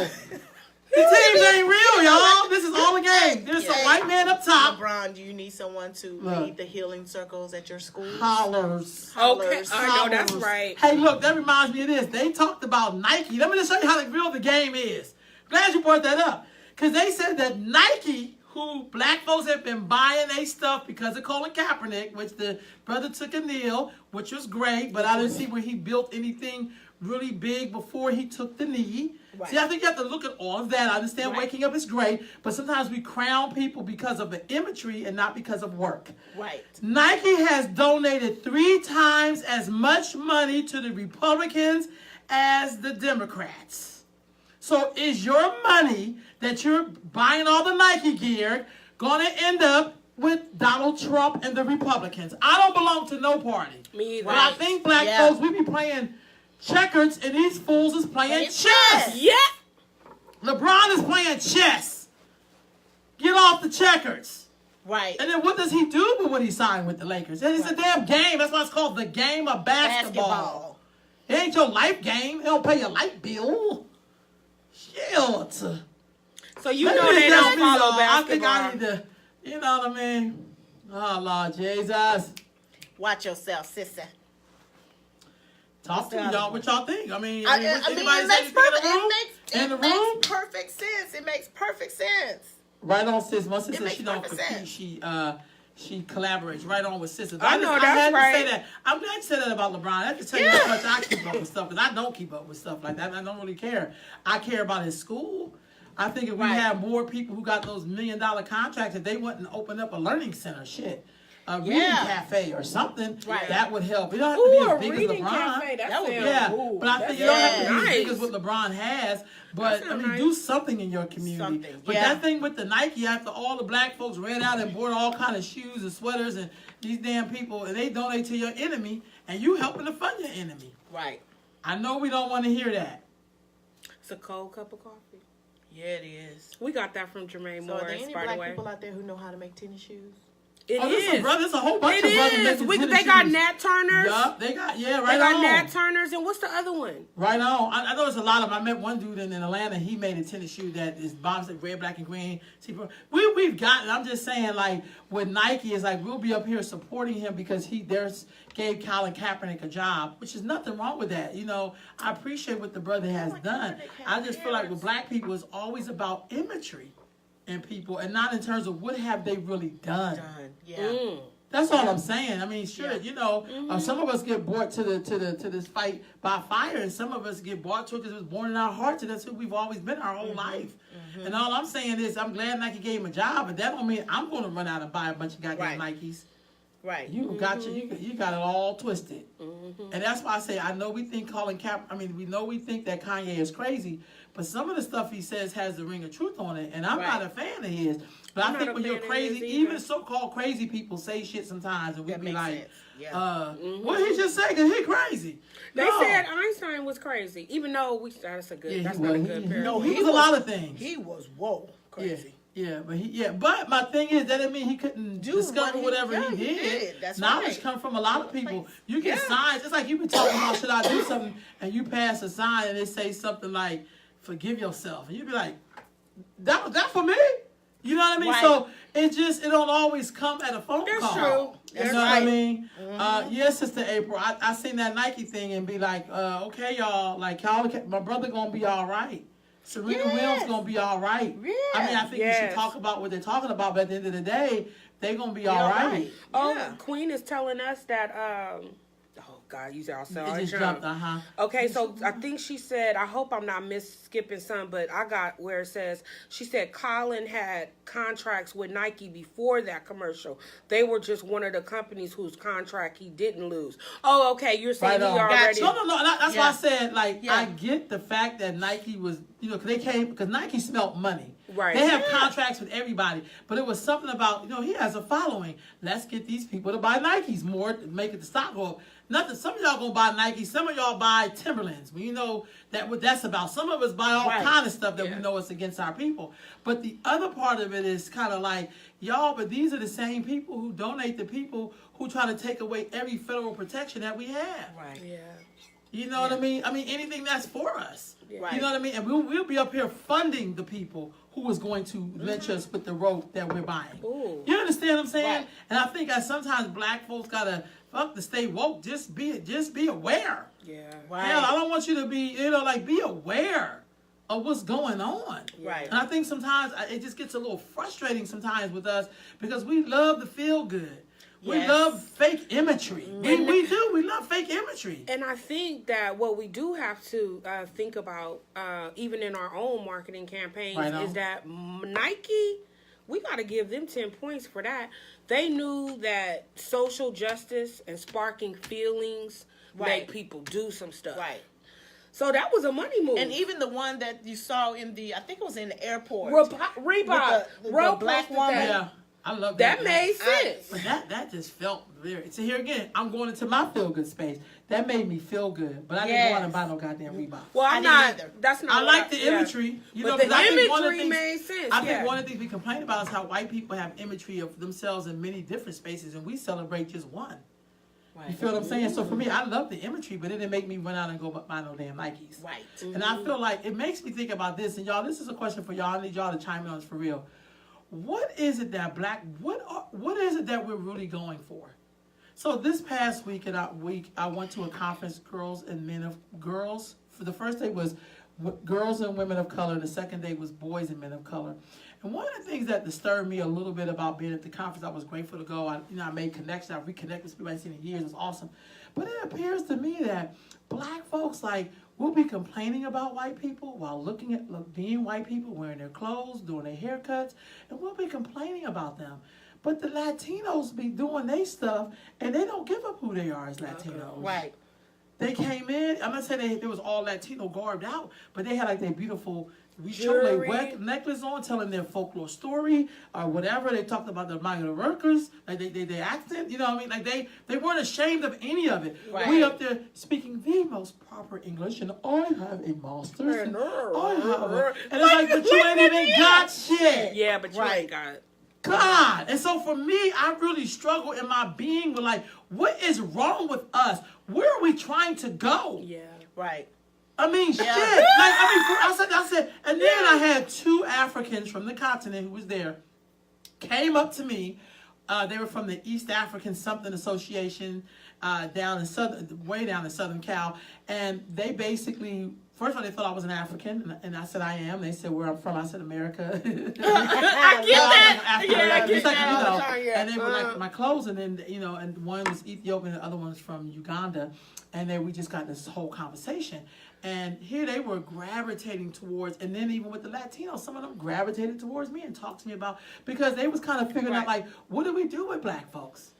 These teams ain't real, y'all. This is all a game. There's some white man up top. LeBron, do you need someone to Look. lead the healing circles at your school? Hollers. Okay. Hollers. I know that's right. Hey, look, that reminds me of this. They talked about Nike. Let me just show you how real the game is. Glad you brought that up. Because they said that Nike, who black folks have been buying their stuff because of Colin Kaepernick, which the brother took a kneel, which was great, but I didn't see where he built anything really big before he took the knee. Right. See, I think you have to look at all of that. I understand waking up is great, but sometimes we crown people because of the imagery and not because of work. Right. Nike has donated 3 times as much money to the Republicans as the Democrats. So is your money that you're buying all the Nike gear going to end up with Donald Trump and the Republicans? I don't belong to no party. Me either. But I think black Yeah. folks, we be playing checkers and these fools is playing chess. chess. Yeah. LeBron is playing chess. Get off the checkers. Right. And then what does he do with what he signed with the Lakers? It's a damn game. That's why it's called the game of basketball. It ain't your life game. It don't pay your light bill. Shit. So you Maybe know it's they just don't me, follow y'all. I think basketball. I need to, you know what I mean? Oh, Lord Jesus. Watch yourself, sister. Talk to me, y'all. What y'all think? I mean, I anybody mean, say it makes anything perfect. in the room? It In the makes room? perfect sense. It makes perfect sense. Right on, sis. My sister, makes she don't perfect compete. sense. She collaborates right on with sisters. I know, I that's had right. to say that. I'm glad you said that about LeBron. I have to tell you how much I keep up with stuff, because I don't keep up with stuff like that. I don't really care. I care about his school. I think if we Right. had more people who got those $1 million contracts, if they wouldn't open up a learning center, a reading cafe or something, Right. that would help. You don't have Ooh, to a be as big reading as LeBron. cafe. That would be- Yeah, Ooh, but I think you don't have to be as big nice. as what LeBron has. But That I mean, sound do nice. something in your community. Something, But yeah. that thing with the Nike, after all the black folks ran out and bought all kind of shoes and sweaters, and these damn people, and they donate to your enemy, and you helping to fund your enemy. Right. I know we don't want to hear that. It's a cold cup of coffee. Yeah, it is. We got that from Jermaine So are there Morris, any by the black way. people out there who know how to make tennis shoes? It is. There's a whole bunch It of brothers is. making tennis They got shoes. Nat Turners. Yup, they got, right They got on. Nat Turners, and what's the other one? Right on. I know there's a lot of them. I met one dude in Atlanta. He made a tennis shoe that is bombs like red, black, and green. See, we've gotten. I'm just saying, like with Nike, is like we'll be up here supporting him because he gave Colin Kaepernick a job, which is nothing wrong with that. You know, I appreciate what the brother has done. I just feel like with black people, it's always about imagery and people, and not in terms of what have they really done. Yeah. That's all I'm saying. I mean, sure, you know, some of us get brought to this fight by fire, and some of us get brought to it because it was born in our hearts, and that's who we've always been our whole life. And all I'm saying is, I'm glad Nike gave him a job, but that don't mean I'm going to run out and buy a bunch of goddamn Nikes. Right. You got you got it all twisted, and that's why I say I know we think we think that Kanye is crazy, but some of the stuff he says has the ring of truth on it, and I'm not a fan of his. But I think when you're crazy, even so-called crazy people say shit sometimes, and we be like, what did he just say? Because he crazy. They said Einstein was crazy, even though that's a good. That's not a good parallel. No, he was a lot of things. He was crazy. But my thing is that didn't mean he couldn't discover whatever he did. That's knowledge come from a lot of people. You get signs. It's like you be talking about should I do something, and you pass a sign and it say something like "forgive yourself," and you be like, "That for me." You know what I mean? Right. So it don't always come at a phone call. That's true. You know what I mean? Yes, Sister April. I seen that Nike thing and be like, okay, y'all, like my brother gonna be all right. Serena Williams gonna be all right. Yeah. I mean, I think we should talk about what they're talking about, but at the end of the day, they're gonna be all right. Oh, Queen is telling us that. Oh God, you all saw it. Just jumped, Okay, so I think she said, I hope I'm not skipping some, but I got where it says, she said Colin had contracts with Nike before that commercial. They were just one of the companies whose contract he didn't lose. Oh, okay, you're saying he already. No, that's why I said, like, I get the fact that Nike was, you know, because Nike smelt money. Right. They have contracts with everybody, but it was something about, you know, he has a following. Let's get these people to buy Nikes more to make it the stock go up. Nothing. Some of y'all gonna buy Nike. Some of y'all buy Timberlands. Well, you know what that's about. Some of us buy all kind of stuff that we know it's against our people. But the other part of it is kind of like, y'all, but these are the same people who donate to people who try to take away every federal protection that we have. Right. Yeah. You know what I mean? I mean, anything that's for us. Right. You know what I mean? And we'll be up here funding the people who is going to lynch us with the rope that we're buying. Ooh. You understand what I'm saying? Right. And I think that sometimes black folks gotta to stay woke. Just be aware. Yeah. Right. Hell, I don't want you to be, be aware of what's going on. Right. And I think sometimes it just gets a little frustrating sometimes with us because we love to feel good. We love fake imagery. We do. We love fake imagery. And I think that what we do have to think about, even in our own marketing campaigns, is that Nike, we got to give them 10 points for that. They knew that social justice and sparking feelings make people do some stuff. Right. So that was a money move. And even the one that you saw I think it was in the airport. Reebok. The black woman. Yeah. I love that. That made sense. But that just felt very. So here again, I'm going into my feel good space. That made me feel good, but I didn't go out and buy no goddamn Reebok. Well, I'm not. That's not. I like the imagery. You know, the imagery made sense. I think one of the things we complain about is how white people have imagery of themselves in many different spaces, and we celebrate just one. Right. You feel what I'm saying? So for me, I love the imagery, but it didn't make me run out and go buy no damn Nikes. Right. And I feel like it makes me think about this, and y'all, this is a question for y'all. I need y'all to chime in on this for real. What is it that what is it that we're really going for? So this past week I went to a conference, girls. For the first day was girls and women of color. The second day was boys and men of color. And one of the things that disturbed me a little bit about being at the conference, I was grateful to go. I made connections. I reconnected with people I hadn't seen in years. It was awesome. But it appears to me that black folks we'll be complaining about white people while looking at being white people, wearing their clothes, doing their haircuts, and we'll be complaining about them. But the Latinos be doing their stuff, and they don't give up who they are as Latinos. Right. They came in, I'm not saying they was all Latino garbed out, but they had their beautiful we showed their Jewelry. necklace on, telling their folklore story or whatever. They talked about the migrant workers, like they accent, you know what I mean? Like they weren't ashamed of any of it. Right. We up there speaking the most proper English, and I have a master's, and I have a, and it's like, but you ain't even got shit. Yeah, but you Right. ain't got it. God. And so for me, I really struggle in my being with like, what is wrong with us? Where are we trying to go? Yeah. Right. I mean, shit. Like, I said, and then I had 2 Africans from the continent who was there, came up to me. They were from the East African something association, way down in Southern Cal, and they basically. First of all, they thought I was an African, and I said I am. They said, where I'm from. I said America. I get that. Yeah, I get that all the time, yeah. And they were like my clothes, and then and one was Ethiopian, and the other one was from Uganda, and then we just got this whole conversation. And here they were gravitating towards, and then even with the Latinos, some of them gravitated towards me and talked to me about, because they was kind of figuring out like, what do we do with black folks?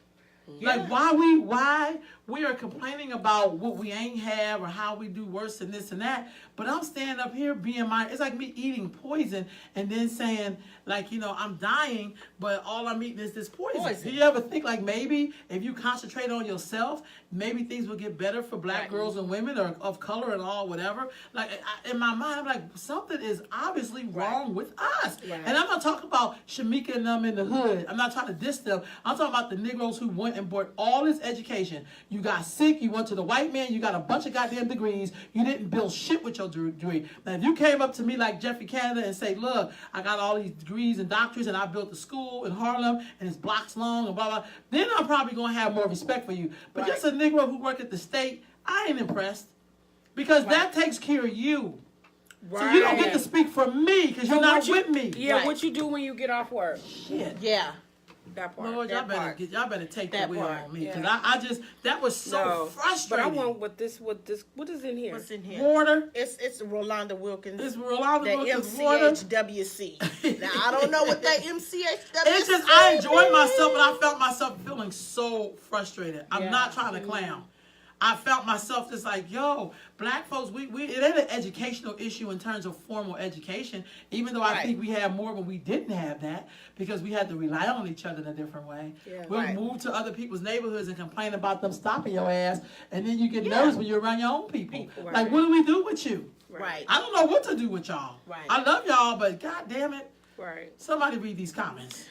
Yeah. Like why we are complaining about what we ain't have or how we do worse than this and that, but I'm standing up here being it's like me eating poison and then saying like, I'm dying, but all I'm eating is this poison. Do you ever think like maybe if you concentrate on yourself, maybe things will get better for black girls and women or of color and all, whatever? Like in my mind, I'm like, something is obviously wrong with us. Right. And I'm not talking about Shamika and them in the hood. I'm not trying to diss them. I'm talking about the Negroes who went and bought all this education. You got sick, you went to the white man, you got a bunch of goddamn degrees, you didn't build shit with your degree. Now if you came up to me like Jeffrey Canada and say, look, I got all these degrees and doctorates and I built a school in Harlem and it's blocks long and blah blah, then I'm probably gonna have more respect for you. But just a Negro who worked at the state, I ain't impressed. Because that takes care of you. Right. So you don't get to speak for me because you're not with me. Yeah, Right. what you do when you get off work? Shit. Yeah. That part. Lord, That y'all better take That the wheel part, on me. yeah. Because that was so frustrating. But I want what is in here? What's in here? Water. It's Rolanda Wilkins. It's Rolanda The Wilkins water. MCHWC. Now I don't know what that MCHWC. It's just I enjoyed myself, but I felt myself feeling so frustrated. I'm Yeah. not trying to clown. I felt myself just like, yo, black folks, it ain't an educational issue in terms of formal education, even though I think we had more when we didn't have that, because we had to rely on each other in a different way. Yeah. We'll move to other people's neighborhoods and complain about them stopping your ass, and then you get nervous when you're around your own people. Right. Like, what do we do with you? Right. I don't know what to do with y'all. Right. I love y'all, but god damn it. Right. Somebody read these comments.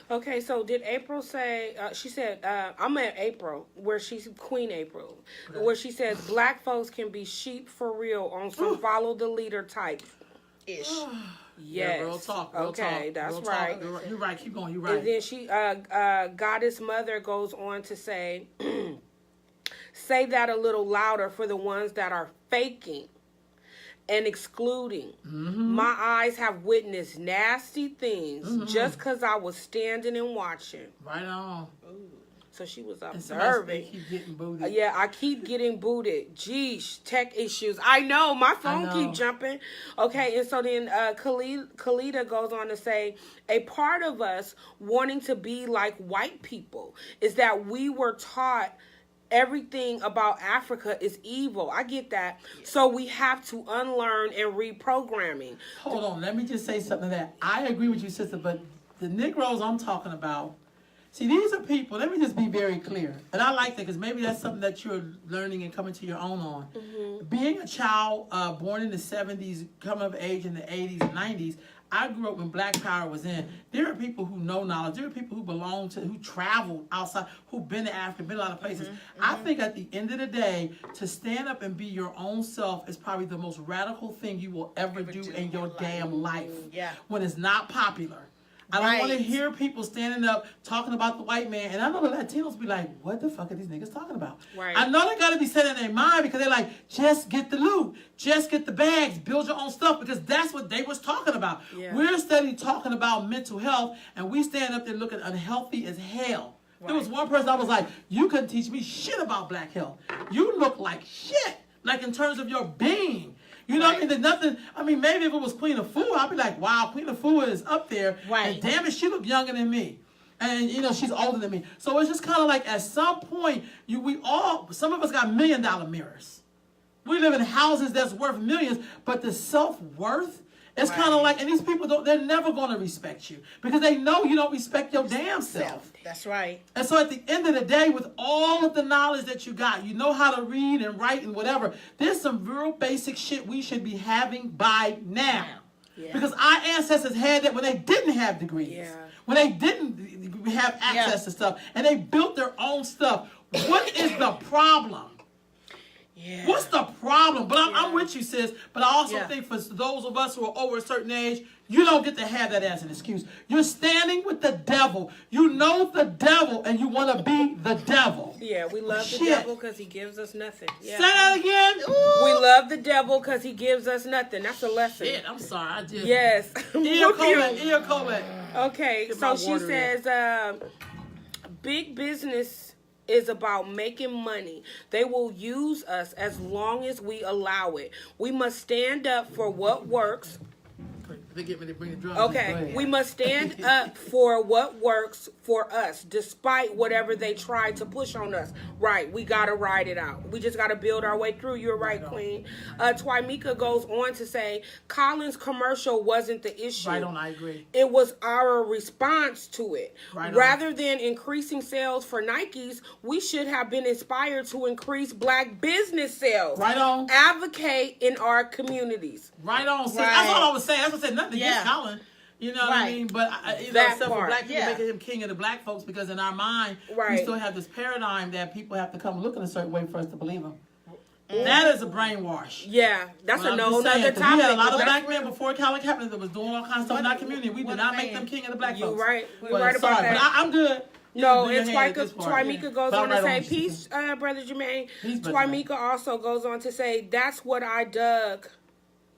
Okay, so did April say, she said, I'm at April, where she's Queen April, where she says black folks can be sheep for real on some follow the leader type. Ish. Yes. Yeah, real talk. Okay, that's real right. Talk. You're right. Keep going. You're right. And then she, Goddess Mother goes on to say, say that a little louder for the ones that are faking and excluding. Mm-hmm. My eyes have witnessed nasty things just because I was standing and watching. Right on. So she was And observing. keep getting booted. Yeah, I keep getting booted. Geesh, tech issues. I know, my phone know. keep jumping. Okay, and so then Khalida goes on to say, a part of us wanting to be like white people is that we were taught everything about Africa is evil. I get that. So we have to unlearn and reprogramming. Hold on. Let me just say something that I agree with you, sister, but the Negroes I'm talking about, see, these are people, let me just be very clear. And I like that because maybe that's something that you're learning and coming to your own on. Mm-hmm. Being a child born in the 70s, coming of age in the 80s and 90s, I grew up when Black Power was in. There are people who know knowledge. There are people who traveled outside, who've been to Africa, been a lot of places. I think at the end of the day, to stand up and be your own self is probably the most radical thing you will ever do in your damn life. Yeah. When it's not popular. I don't want to hear people standing up talking about the white man. And I know the Latinos be like, what the fuck are these niggas talking about? Right. I know they got to be set in their mind because they're like, just get the loot. Just get the bags. Build your own stuff because that's what they was talking about. Yeah. We're steady talking about mental health and we stand up there looking unhealthy as hell. There was one person I was like, you couldn't teach me shit about black health. You look like shit. Like in terms of your being. You know what I mean? There's nothing. I mean, maybe if it was Queen Afua, I'd be like, wow, Queen Afua is up there. Right. And damn it, she look younger than me. And, she's older than me. So it's just kind of like at some point, some of us got $1 million mirrors. We live in houses that's worth millions, but the self-worth It's kind of like, and these people they're never going to respect you because they know you don't respect your damn self. That's right. And so at the end of the day, with all of the knowledge that you got, you know how to read and write and whatever, there's some real basic shit we should be having by now. Yeah. Because our ancestors had that when they didn't have degrees. Yeah. When they didn't have access to stuff. And they built their own stuff. What is the problem? Yeah. What's the problem? But I'm with you, sis. But I also think for those of us who are over a certain age, you don't get to have that as an excuse. You're standing with the devil. You know the devil, and you want to be the devil. Yeah, we love the devil because he gives us nothing. Yeah. Say that again. Ooh. We love the devil because he gives us nothing. That's a lesson. Shit, I'm sorry. I just... Yes. Ear Colette. Okay, so she says, big business is about making money. They will use us as long as we allow it. We must stand up for what works. They get me to bring the drums. Okay, we must stand up for what works for us, despite whatever they try to push on us. Right, we gotta ride it out. We just gotta build our way through. You're right, Queen. Twymeka goes on to say, Colin's commercial wasn't the issue. Right on, I agree. It was our response to it. Right Rather than increasing sales for Nikes, we should have been inspired to increase black business sales. Right on. Advocate in our communities. Right on. See, that's all I was saying. That's what I said. Nothing against Colin. You know what I mean? But except for black people making him king of the black folks, because in our mind, we still have this paradigm that people have to come looking a certain way for us to believe them. That is a brainwash. Yeah, that's a no other topic. We had a lot of black men before Colin Kaepernick that was doing all kinds of stuff in our community. We did not make them king of the black folks. You're right. We're right about that. But I'm good. No, and Twymeka goes on to say, peace, Brother Jermaine. Twymeka also goes on to say, that's what I dug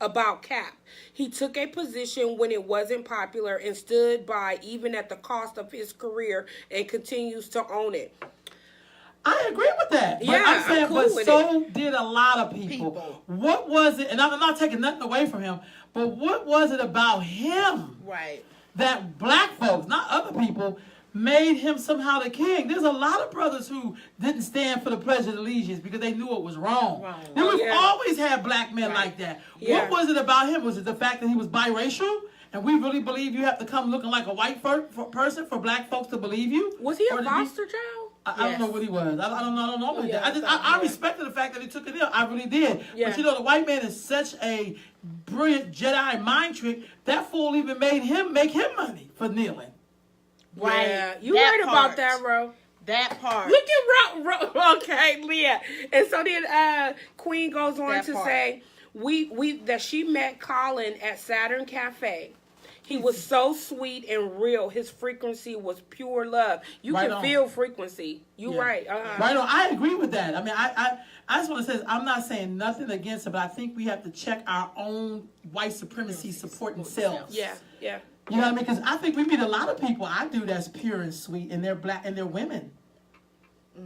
about Cap. He took a position when it wasn't popular and stood by even at the cost of his career and continues to own it. I agree with that. But I'm saying, but so did a lot of people. What was it, and I'm not taking nothing away from him, but what was it about him that black folks, not other people, made him somehow the king? There's a lot of brothers who didn't stand for the Pledge of Allegiance because they knew it was wrong. And we've always had black men like that. What was it about him? Was it the fact that he was biracial? And we really believe you have to come looking like a white person for black folks to believe you? Was he a foster child? I don't know what he was. I don't know about that. I respected the fact that he took it ill. I really did. But you know, the white man is such a brilliant Jedi mind trick. That fool even made him make him money for kneeling. Right. Yeah, you right about that, Ro. That part. Look at Ro. Okay, Leah. And so then Queen goes on to say, that she met Colin at Saturn Cafe. He was so sweet and real. His frequency was pure love. You can feel frequency. You right. Right on. I agree with that. I mean, I just want to say, I'm not saying nothing against it, but I think we have to check our own white supremacy supporting selves. Yeah. You know what I mean? Because I think we meet a lot of people I do that's pure and sweet, and they're black and they're women.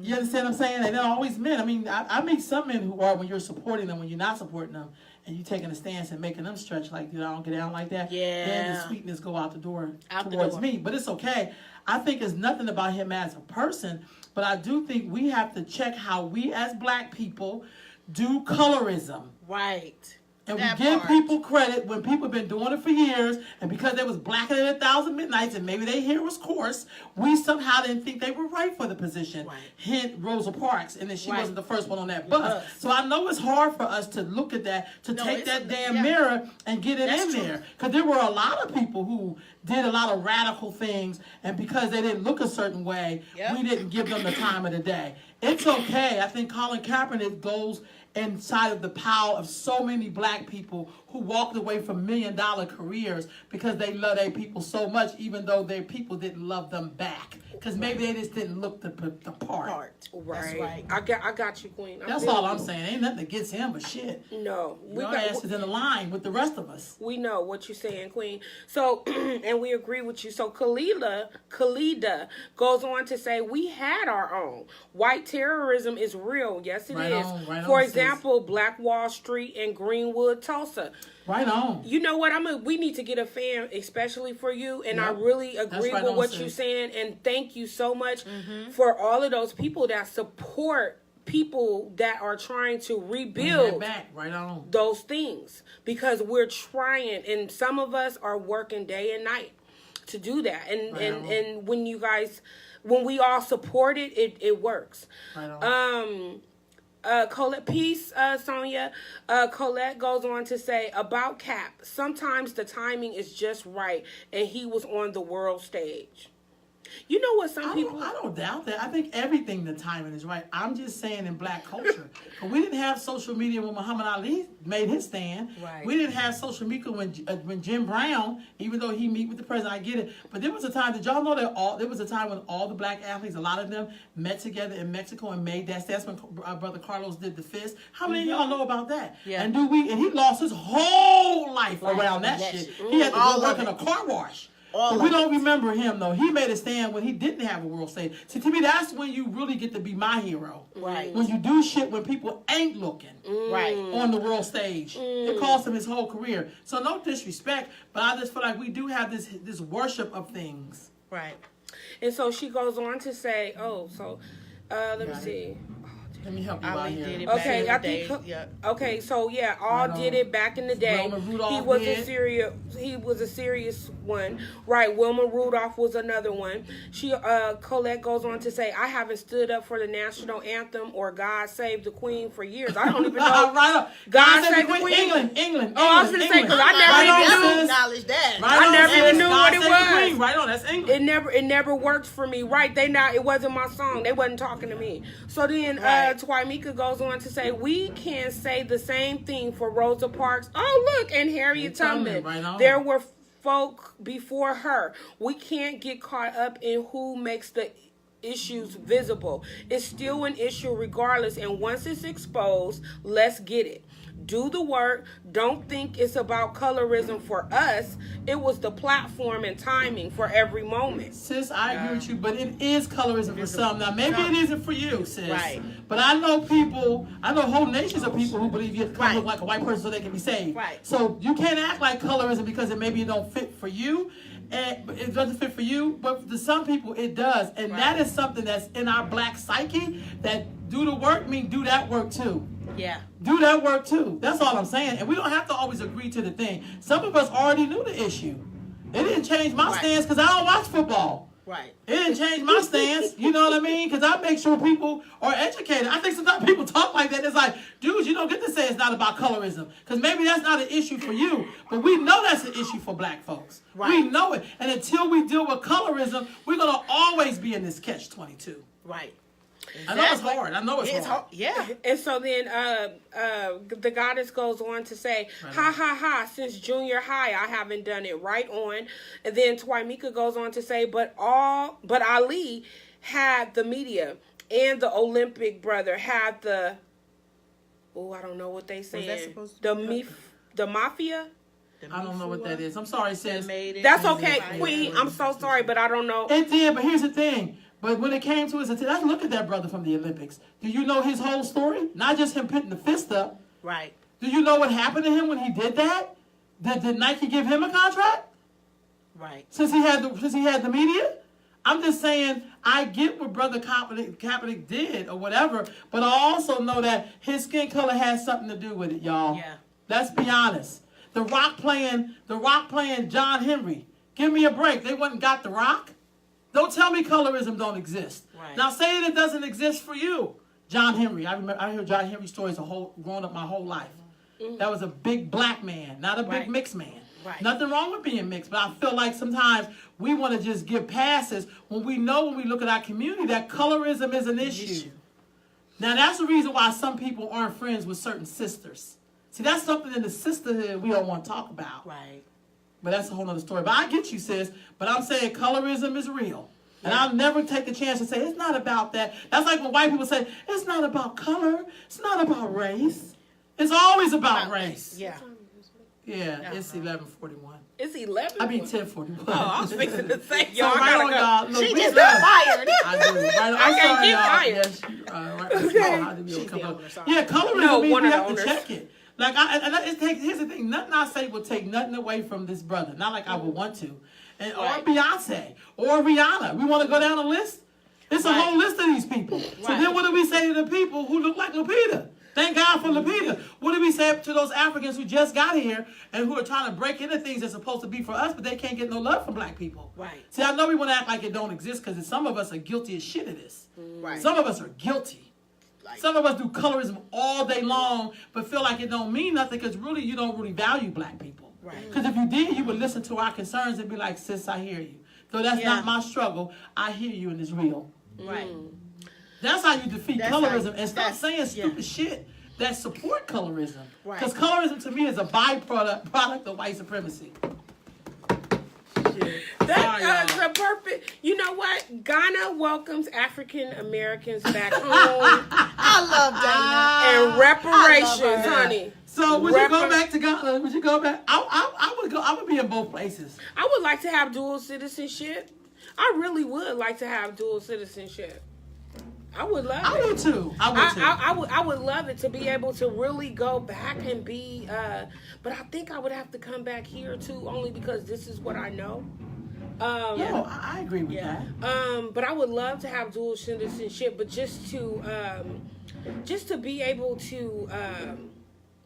You understand what I'm saying? And they're always men. I mean, I meet some men who are, when you're supporting them, when you're not supporting them, and you taking a stance and making them stretch like, I don't get down like that. Yeah. Then the sweetness go out the door towards me. But it's okay. I think it's nothing about him as a person, but I do think we have to check how we as black people do colorism. Right. And we give people credit when people have been doing it for years, and because they was blacker than 1,000 midnights, and maybe their hair was coarse, we somehow didn't think they were right for the position. Hint Rosa Parks, and then she wasn't the first one on that bus. So I know it's hard for us to look at that, to take that damn mirror and get it in there. Because there were a lot of people who did a lot of radical things, and because they didn't look a certain way, we didn't give them the time of the day. It's okay. I think Colin Kaepernick goes inside of the pile of so many black people who walked away from $1 million careers because they love their people so much, even though their people didn't love them back. Because maybe they just didn't look the part. Right. Right. I got you, Queen. That's all I'm saying. Ain't nothing against him, but shit. No. Your ass is in the line with the rest of us. We know what you're saying, Queen. So, and we agree with you. So, Khalida goes on to say, we had our own. White terrorism is real. Yes, it is. For example, Black Wall Street and Greenwood, Tulsa. Right on. You know what? We need to get a fan, especially for you. And I really agree with what you're saying. And thank you so much for all of those people that support people that are trying to Bring that rebuild back, right on. those things, because we're trying, and some of us are working day and night to do that. And Right on. and when we all support it, it works. Right on. Colette, peace, Sonia. Colette goes on to say about Cap, sometimes the timing is just right, and he was on the world stage. You know what? Some people. I don't doubt that. I think everything the timing is right. I'm just saying in black culture, we didn't have social media when Muhammad Ali made his stand. Right. We didn't have social media when Jim Brown, even though he meet with the president, I get it. But there was a time. Did y'all know that there was a time when all the black athletes, a lot of them, met together in Mexico and made that stand. That's when Brother Carlos did the fist. How many of y'all know about that? Yeah. And he lost his whole life around that shit. He had to All go work of in a car wash. All But we of don't remember him though. He made a stand when he didn't have a world stage. See, to me, that's when you really get to be my hero. Right. When you do shit when people ain't looking Right. on the world stage. It cost him his whole career. So no disrespect, but I just feel like we do have this worship of things. Right. And so she goes on to say, let me see. Let me help you out Ali here. did it Okay, I back in the think. day. Yeah. Okay, so yeah, all Right did on. it back in the day. Wilma Rudolph He was did. a serious. He was a serious one, right? Wilma Rudolph was another one. She, Colette goes on to say, "I haven't stood up for the national anthem or God Save the Queen for years. I don't even know." Right on. God Save the Queen. England. Oh, I was gonna say, 'cause I never Right even on, knew. sis. Acknowledge that. Right I on, never sis. even knew God what it Save the was. Queen. Right on, that's England. It never worked for me, right? It wasn't my song. They wasn't talking to me. So then Right. Twymeka goes on to say, we can say the same thing for Rosa Parks. Oh, look, and Harriet Tubman. Right on. There were folk before her. We can't get caught up in who makes the issues visible. It's still an issue regardless, and once it's exposed, let's get it. Do the work. Don't think it's about colorism for us. It was the platform and timing for every moment. Sis, I agree with you, but it is colorism for some. Now, maybe it isn't for you, sis. Right. But I know whole nations of people who believe you have to come look like a white person so they can be saved. Right. So you can't act like colorism because it don't fit for you. And it doesn't fit for you, but to some people it does. And that is something that's in our black psyche, that do the work mean do that work too. Yeah. Do that work too. That's all I'm saying. And we don't have to always agree to the thing. Some of us already knew the issue. It didn't change my stance because I don't watch football. Right. It didn't change my stance. You know what I mean? Because I make sure people are educated. I think sometimes people talk like that. It's like, dude, you don't get to say it's not about colorism. Because maybe that's not an issue for you. But we know that's an issue for black folks. Right. We know it. And until we deal with colorism, we're going to always be in this catch-22. Right. I know it's hard. I know it's hard. Yeah. And so then the goddess goes on to say, ha ha ha, since junior high I haven't done it. Right on. And then Twymeka goes on to say, but Ali had the media, and the Olympic brother had the, I don't know what they say. The mafia? I don't know what that is. I'm sorry, sis. That's okay, Queen. I'm so sorry, but I don't know. It did, but here's the thing. But when it came to his let's look at that brother from the Olympics. Do you know his whole story? Not just him putting the fist up. Right. Do you know what happened to him when he did that? Did Nike give him a contract? Right. Since he had the media? I'm just saying, I get what Brother Kaepernick did or whatever, but I also know that his skin color has something to do with it, y'all. Yeah. Let's be honest. The Rock playing John Henry. Give me a break. They wouldn't got The Rock. Don't tell me colorism don't exist. Right. Now say that it doesn't exist for you. John Henry. I heard John Henry stories growing up my whole life. Mm-hmm. That was a big black man, not a big mixed man. Right. Nothing wrong with being mixed, but I feel like sometimes we want to just give passes when we look at our community that colorism is an issue. Now that's the reason why some people aren't friends with certain sisters. See, that's something in the sisterhood we don't want to talk about. Right. But that's a whole other story. But I get you, sis. But I'm saying colorism is real. And I'll never take the chance to say it's not about that. That's like when white people say, it's not about color. It's not about race. It's always about race. Yeah. Yeah, it's 11:41. It's 11. I mean 10:41. Oh, I was fixing to say, So y'all, right I on, gotta go. y'all. Look, She we just done. got fired. I do. Right on. I I'm can't sorry, get y'all. fired. Yes, She's the owner, sorry. Yeah, colorism No, means one we of the have to owners. check it. Like, here's the thing. Nothing I say will take nothing away from this brother. Not like I would want to. Or Beyonce. Or Rihanna. We want to go down the list? It's a whole list of these people. So then what do we say to the people who look like Lupita? Thank God for Lupita. What do we say to those Africans who just got here and who are trying to break into things that's supposed to be for us, but they can't get no love from black people? Right. See, I know we want to act like it don't exist because some of us are guilty as shit of this. Right. Some of us are guilty. Some of us do colorism all day long, but feel like it don't mean nothing because really you don't really value black people. Right. Because if you did, you would listen to our concerns and be like, sis, I hear you. Though that's not my struggle, I hear you and it's real. Right. That's how you defeat colorism and stop saying stupid shit that support colorism. Because colorism to me is a product of white supremacy. That's the perfect. You know what? Ghana welcomes African Americans back home. I love Ghana. And reparations, honey. So would you go back to Ghana? Would you go back? I would go. I would be in both places. I would like to have dual citizenship. I really would like to have dual citizenship. I would love it. I would too. I would love it to be able to really go back and be. But I think I would have to come back here too, only because this is what I know. I agree with that. But I would love to have dual citizenship, but just to be able to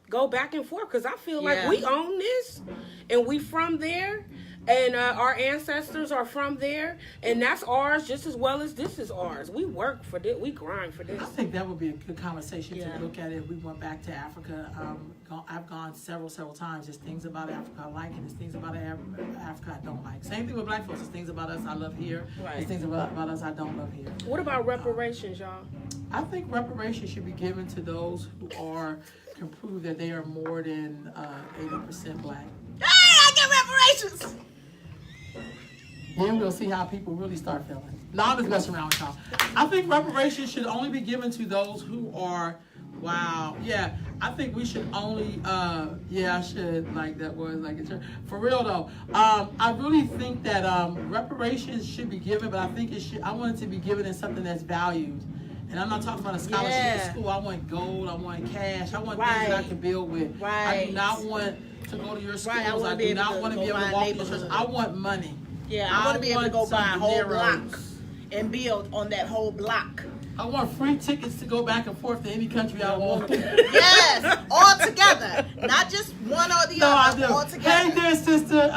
go back and forth, because I feel like we own this, and we from there, and our ancestors are from there, and that's ours just as well as this is ours. We work for this. We grind for this. I think that would be a good conversation to look at it if we went back to Africa. I've gone several times. There's things about Africa I like, and there's things about Africa I don't like. Same thing with black folks. There's things about us I love here. There's things about us I don't love here. What about reparations, y'all? I think reparations should be given to those who can prove that they are more than 80% black. Hey, I get reparations! Then we'll see how people really start feeling. No, I'm just messing around with y'all. I think reparations should only be given to those who are, I think we should only, I should like that word, like it's for real though. I really think that reparations should be given, but I think I want it to be given in something that's valued. And I'm not talking about a scholarship at school. I want gold, I want cash, I want things that I can build with. I do not want to go to your schools. I do not want to be able to walk in your church. I want money. Yeah, I want to be able to go buy a whole block and build on that whole block. I want free tickets to go back and forth to any country I want. Yes, all together. Not just one or the other, all together. Hey there, sister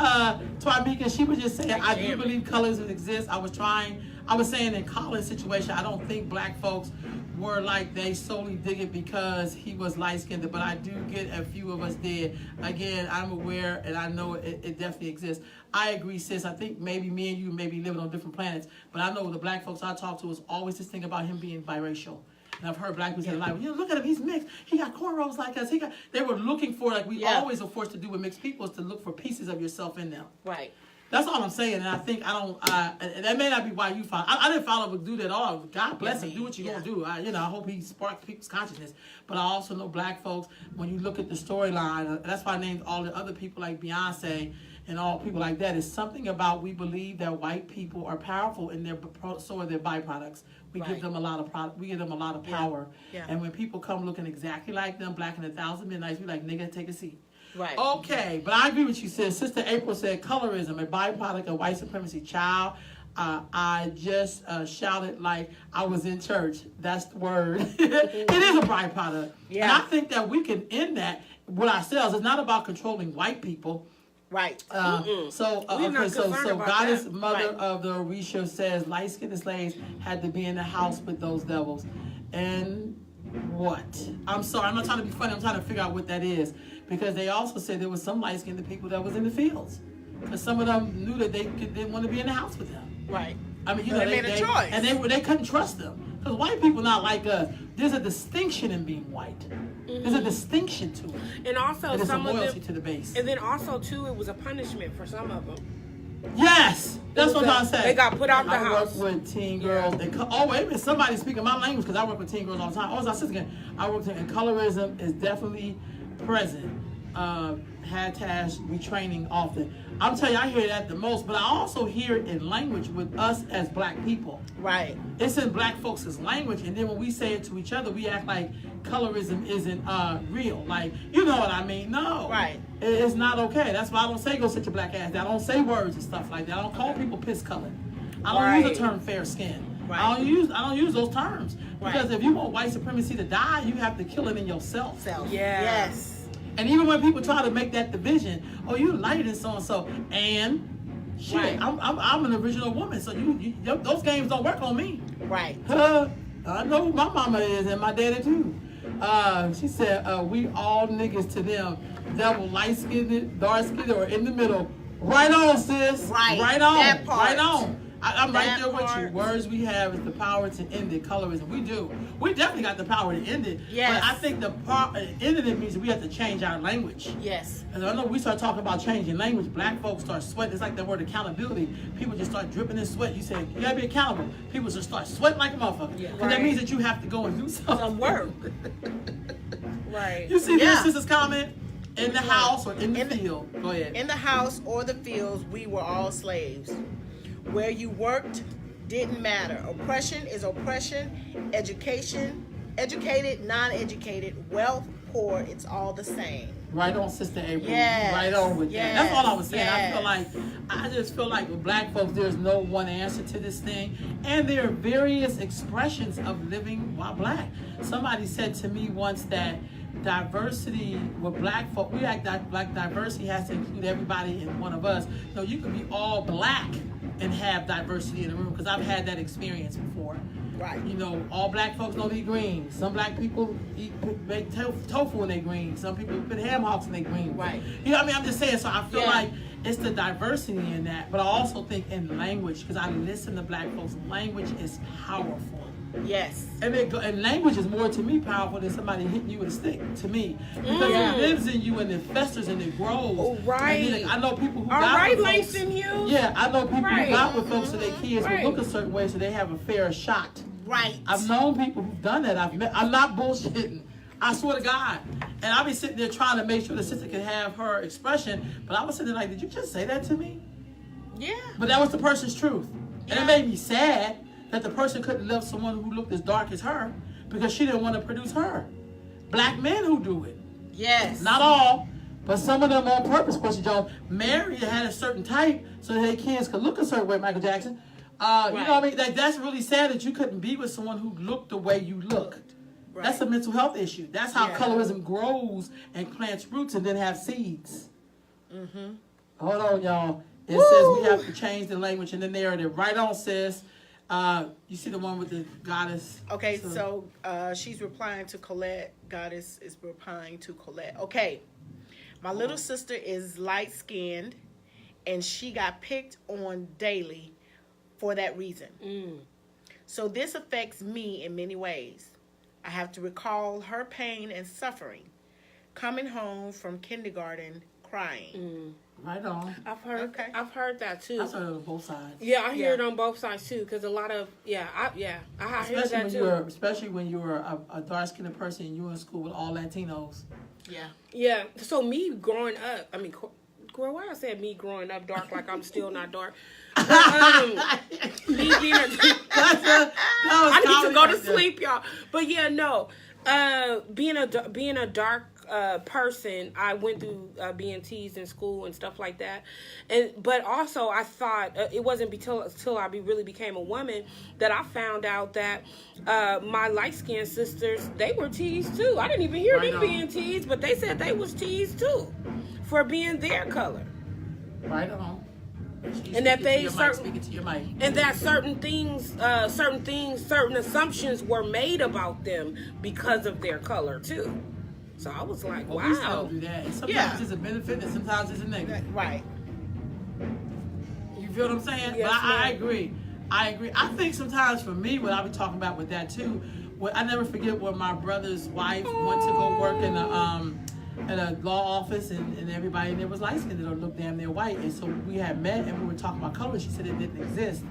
Twamika, she was just saying, I do believe colorism exists. I was saying in Colin's situation, I don't think black folks were like they solely dig it because he was light-skinned, but I do get a few of us did. Again, I'm aware and I know it definitely exists. I agree, sis. I think maybe me and you may be living on different planets, but I know the black folks I talk to is always this thing about him being biracial. And I've heard black people say, like, look at him, he's mixed. He got cornrows like us. They were looking for, like we always are forced to do with mixed people, is to look for pieces of yourself in them. Right. That's all I'm saying, and I think and that may not be why you follow. I didn't follow with dude at all. God bless him. Do what you're gonna do. I hope he sparks people's consciousness. But I also know black folks. When you look at the storyline, that's why I named all the other people like Beyonce and all people like that. Is something about we believe that white people are powerful and so are their byproducts. We give them a lot of power. Yeah. And when people come looking exactly like them, Black in 1,000 Midnights, we like, nigga, take a seat. Right. Okay, but I agree with you, sis. Sister April said colorism, a byproduct of white supremacy. Child, I just shouted like I was in church. That's the word. It is a byproduct. Yeah. And I think that we can end that with ourselves. It's not about controlling white people. Right. So Goddess Mother of the Orisha says light-skinned slaves had to be in the house with those devils. And what? I'm sorry, I'm not trying to be funny. I'm trying to figure out what that is. Because they also said there was some light-skinned people that was in the fields. Because some of them knew that they didn't want to be in the house with them. Right. I mean, they made a choice. And they couldn't trust them. Because white people not like us. There's a distinction in being white. Mm-hmm. There's a distinction to it. And also and some a loyalty of them, to the base. And then also, too, it was a punishment for some of them. Yes! That's what I'm saying. They got put out the house. I work with teen girls. And wait a minute. Somebody's speaking my language because I work with teen girls all the time. I work with and colorism is definitely present. Retraining often. I'm telling you, I hear that the most, but I also hear it in language with us as black people. Right. It's in black folks' language, and then when we say it to each other, we act like colorism isn't real. Like, you know what I mean? No. Right. It's not okay. That's why I don't say go sit your black ass down. I don't say words and stuff like that. I don't call people piss colored. I don't use the term fair skin. Right. I don't use those terms because Right. if you want white supremacy to die, you have to kill it in yourself. Self. Yeah. Yes. And even when people try to make that division, oh, you lighter than so and so, and shit, Right. I'm an original woman, so those games don't work on me. Right. I know who my mama is and my daddy too. She said, we all niggas to them. Devil light skinned, dark skinned, or in the middle. Right on, sis. Right. Right on. That part. Right on. I'm right That there with you. part. Words we have is the power to end it. Colorism. We do. We definitely got the power to end it. Yes. But I think the part ending it means we have to change our language. Yes. And I know we start talking about changing language. Black folks start sweating. It's like the word accountability. People just start dripping in sweat. You say, you gotta be accountable. People just start sweating like a motherfucker. Yeah. Because that means that you have to go and do something. Some work. Right. You see Yeah. this sister's comment? In the house or in the field? Go ahead. In the house or the fields, we were all slaves. Where you worked didn't matter. Oppression is oppression. Education, educated, non-educated, wealth, poor, it's all the same. Right on, Sister April. Yes. Right on with that. That's all I was saying. Yes. I just feel like with black folks, there's no one answer to this thing. And there are various expressions of living while black. Somebody said to me once that diversity with black folk, we act like black diversity has to include everybody in one of us. No, you can be all black and have diversity in the room, because I've had that experience before. Right. You know, all black folks don't eat greens. Some black people make tofu in their greens. Some people put ham hocks in their greens. Right. You know what I mean? I'm just saying, so I feel Yeah. like it's the diversity in that, but I also think in language, because I listen to black folks, language is powerful. Yes. And language is more to me powerful than somebody hitting you with a stick, to me. Because Yeah. it lives in you and it festers and it grows. Oh, right. And then, I know people who All got right, with folks. Langston Hughes. Yeah, I know people Right. who got with folks so their kids Right. will look a certain way so they have a fair shot. Right. I've known people who've done that. I'm not bullshitting. I swear to God. And I'll be sitting there trying to make sure the sister can have her expression. But I was sitting there like, did you just say that to me? Yeah. But that was the person's truth. And Yeah. it made me sad that the person couldn't love someone who looked as dark as her because she didn't want to produce her. Black men who do it. Yes. Not all, but some of them on purpose, Quincy Jones. Mary had a certain type so that their kids could look a certain way, Michael Jackson. You know what I mean? Like, that's really sad that you couldn't be with someone who looked the way you looked. Right. That's a mental health issue. That's how Yeah. colorism grows and plants roots and then have seeds. Mm-hmm. Hold on, y'all. It says we have to change the language and the narrative. Right on, sis. You see the one with the goddess? Okay, so she's replying to Colette. Goddess is replying to Colette. Okay, my little sister is light-skinned, and she got picked on daily for that reason. So this affects me in many ways. I have to recall her pain and suffering, coming home from kindergarten crying. Right on. I've heard that too. I heard it on both sides. Yeah, I hear Yeah. it on both sides too, because a lot of I hear that too. Especially when you were a dark-skinned person and you were in school with all Latinos. Yeah. Yeah. So me growing up, girl, why I said me growing up dark like I'm still not dark. Me being I need to go to sleep, y'all. But yeah, no. Being a dark person, I went through being teased in school and stuff like that, but also I thought it wasn't until I really became a woman that I found out that my light skinned sisters, they were teased too. I didn't even hear them being teased, but they said they was teased too for being their color. Right on. And that Speaking to your mic. and that certain assumptions were made about them because of their color too. So I was like, Well, wow. we still do that. And sometimes it's a benefit and sometimes it's a negative. Right. You feel what I'm saying? Yes, But I ma'am. agree. I think sometimes for me, what I'll be talking about with that too, I never forget when my brother's wife went to go work in a law office and everybody in there was light skinned that looked damn near white. And so we had met and we were talking about color. She said it didn't exist.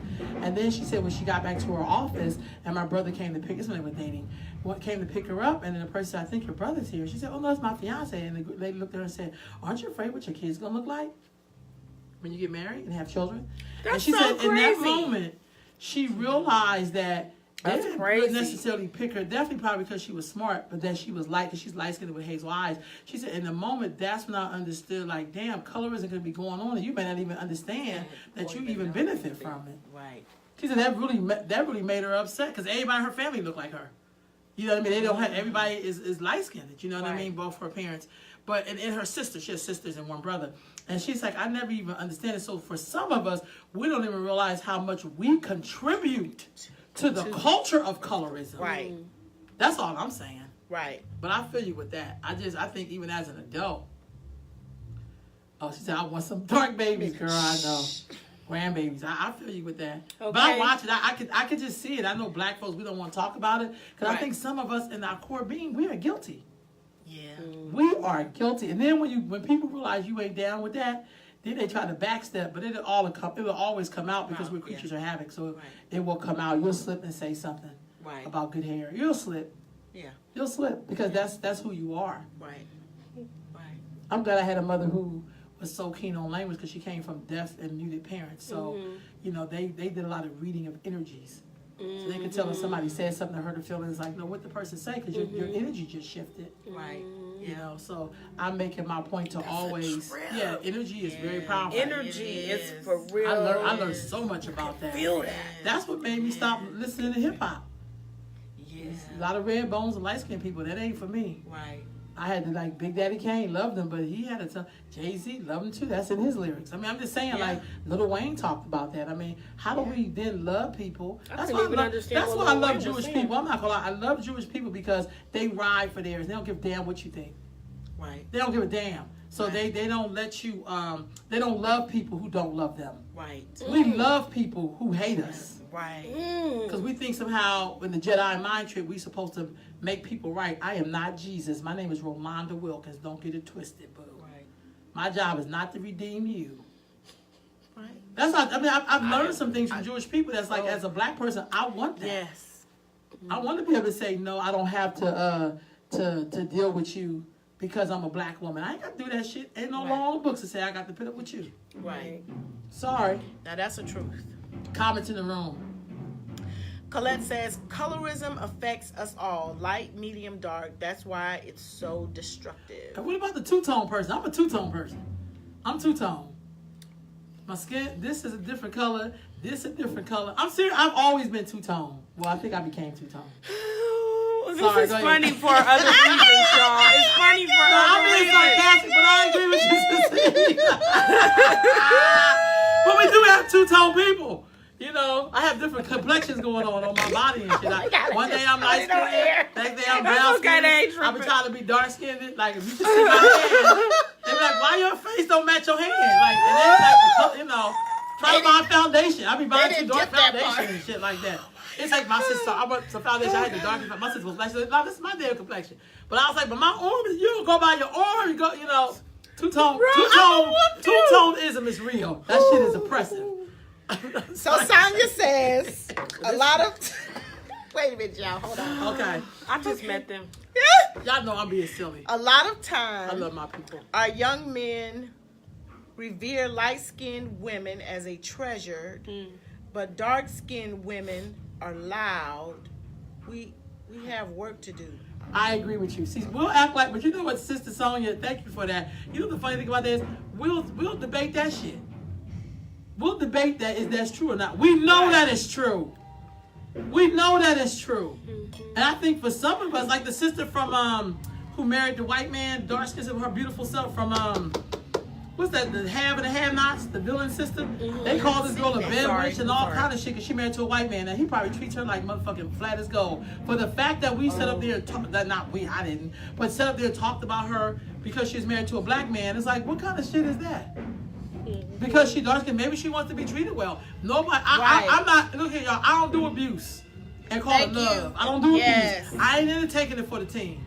And then she said when she got back to her office and my brother came to pick us when they were dating, came to pick her up, and then the person said, I think your brother's here. She said, oh no, it's my fiance. And the lady looked at her and said, aren't you afraid what your kid's gonna look like when you get married and have children? That's and she so said in that crazy. moment she realized that they That's didn't crazy. necessarily pick her, definitely probably because she was smart, but that she was light, because she's light-skinned with hazel eyes. She said, in the moment, that's when I understood, like, damn, color isn't going to be going on, and you may not even understand that you even benefit from it. Right. She said that really made her upset because everybody in her family looked like her. You know what I mean? They don't have, everybody is light skinned. You know what I mean? Both her parents, but and her sister, she has sisters and one brother, and she's like, I never even understand it. So for some of us, we don't even realize how much we contribute to the culture of colorism. Right. That's all I'm saying. Right. But I feel you with that. I think even as an adult. Oh, she said, I want some dark babies, girl. I know. Grandbabies. I feel you with that. Okay. But I watch it. I could just see it. I know black folks, we don't want to talk about it. Because I think some of us in our core being, we are guilty. Yeah. We are guilty. And then when people realize you ain't down with that, then they try to backstep. But it'll always come out because we're creatures of havoc. So it will come out. You'll slip and say something about good hair. You'll slip. Yeah. You'll slip because that's who you are. Right. I'm glad I had a mother who was so keen on language because she came from deaf and muted parents. So, you know, they did a lot of reading of energies. So they could tell if somebody said something to hurt her feelings, like, no, what the person say, because your energy just shifted. Right. You know, so I'm making my point to always, energy is very powerful. Energy is for real. I learned so much about that. Feel that. That's what made me stop listening to hip hop. Yes. A lot of red bones and light skinned people, that ain't for me. Right. I had to, like, Big Daddy Kane loved him, but he had to tell Jay-Z loved him too. That's in his lyrics. I mean, I'm just saying, like, Lil Wayne talked about that. I mean, how do we then love people? That's why I love Jewish people. I'm not gonna lie. I love Jewish people because they ride for theirs. They don't give a damn what you think. Right. They don't give a damn. So they don't let you. They don't love people who don't love them. Right. We love people who hate us. Right. Because we think somehow in the Jedi mind trick we supposed to make people right. I am not Jesus. My name is Rolanda Wilkins. Don't get it twisted, boo. Right. My job is not to redeem you. Right. That's not. I mean, I've learned some things from Jewish people. That's like, as a black person, I want that. Yes. I want to be able to say no. I don't have to deal with you because I'm a black woman. I ain't got to do that shit. Ain't no law in the books to say I got to put up with you. Right. Sorry. Now that's the truth. Comments in the room. Colette says, colorism affects us all. Light, medium, dark. That's why it's so destructive. And what about the two-tone person? I'm a two-tone person. I'm two-tone. My skin, this is a different color. This is a different color. I'm serious. I've always been two-tone. Well, I think I became two-tone. This is funny for other reasons, y'all. It's funny for other reasons. I'm being sarcastic, but I agree with you, But we do have two-tone people. You know, I have different complexions going on my body and shit. One day I'm light skinned, next day I'm brown skinned. I've been trying to be dark skinned. Like, if you can see my hands, they be like, why your face don't match your hands? Like, and then like, you know, try to buy foundation. I be buying too dark foundation and shit like that. It's like my sister, I bought some foundation, I had the darkest, my sister was like, no, this is my damn complexion. But I was like, but my arm, you don't go by your arm, you go, you know, two-tone-ism is real. That shit is oppressive. So Sonya says, a lot of, wait a minute, y'all, hold on. Okay. I just met them. Y'all know I'm being silly. A lot of times, I love my people. Our young men revere light-skinned women as a treasure, but dark-skinned women are loud. We have work to do. I agree with you. See, we'll act like, but you know what, Sister Sonya, thank you for that. You know the funny thing about that is, we'll debate that shit. We'll debate that if that's true or not. We know that it's true. We know that it's true. And I think for some of us, like the sister from who married the white man, dark skin, her beautiful self from what's that? The have and the have-nots, the villain sister. They call this girl a bedwitch and all kind of shit because she married to a white man. And he probably treats her like motherfucking flat as gold. For the fact that we set up there and talked, not we, I didn't, but set up there and talked about her because she was married to a black man. It's like, what kind of shit is that? Because she dark skinned, maybe she wants to be treated well. Nobody, I'm not, look here, y'all, I don't do abuse and call it love. I don't do abuse. I ain't into taking it for the team.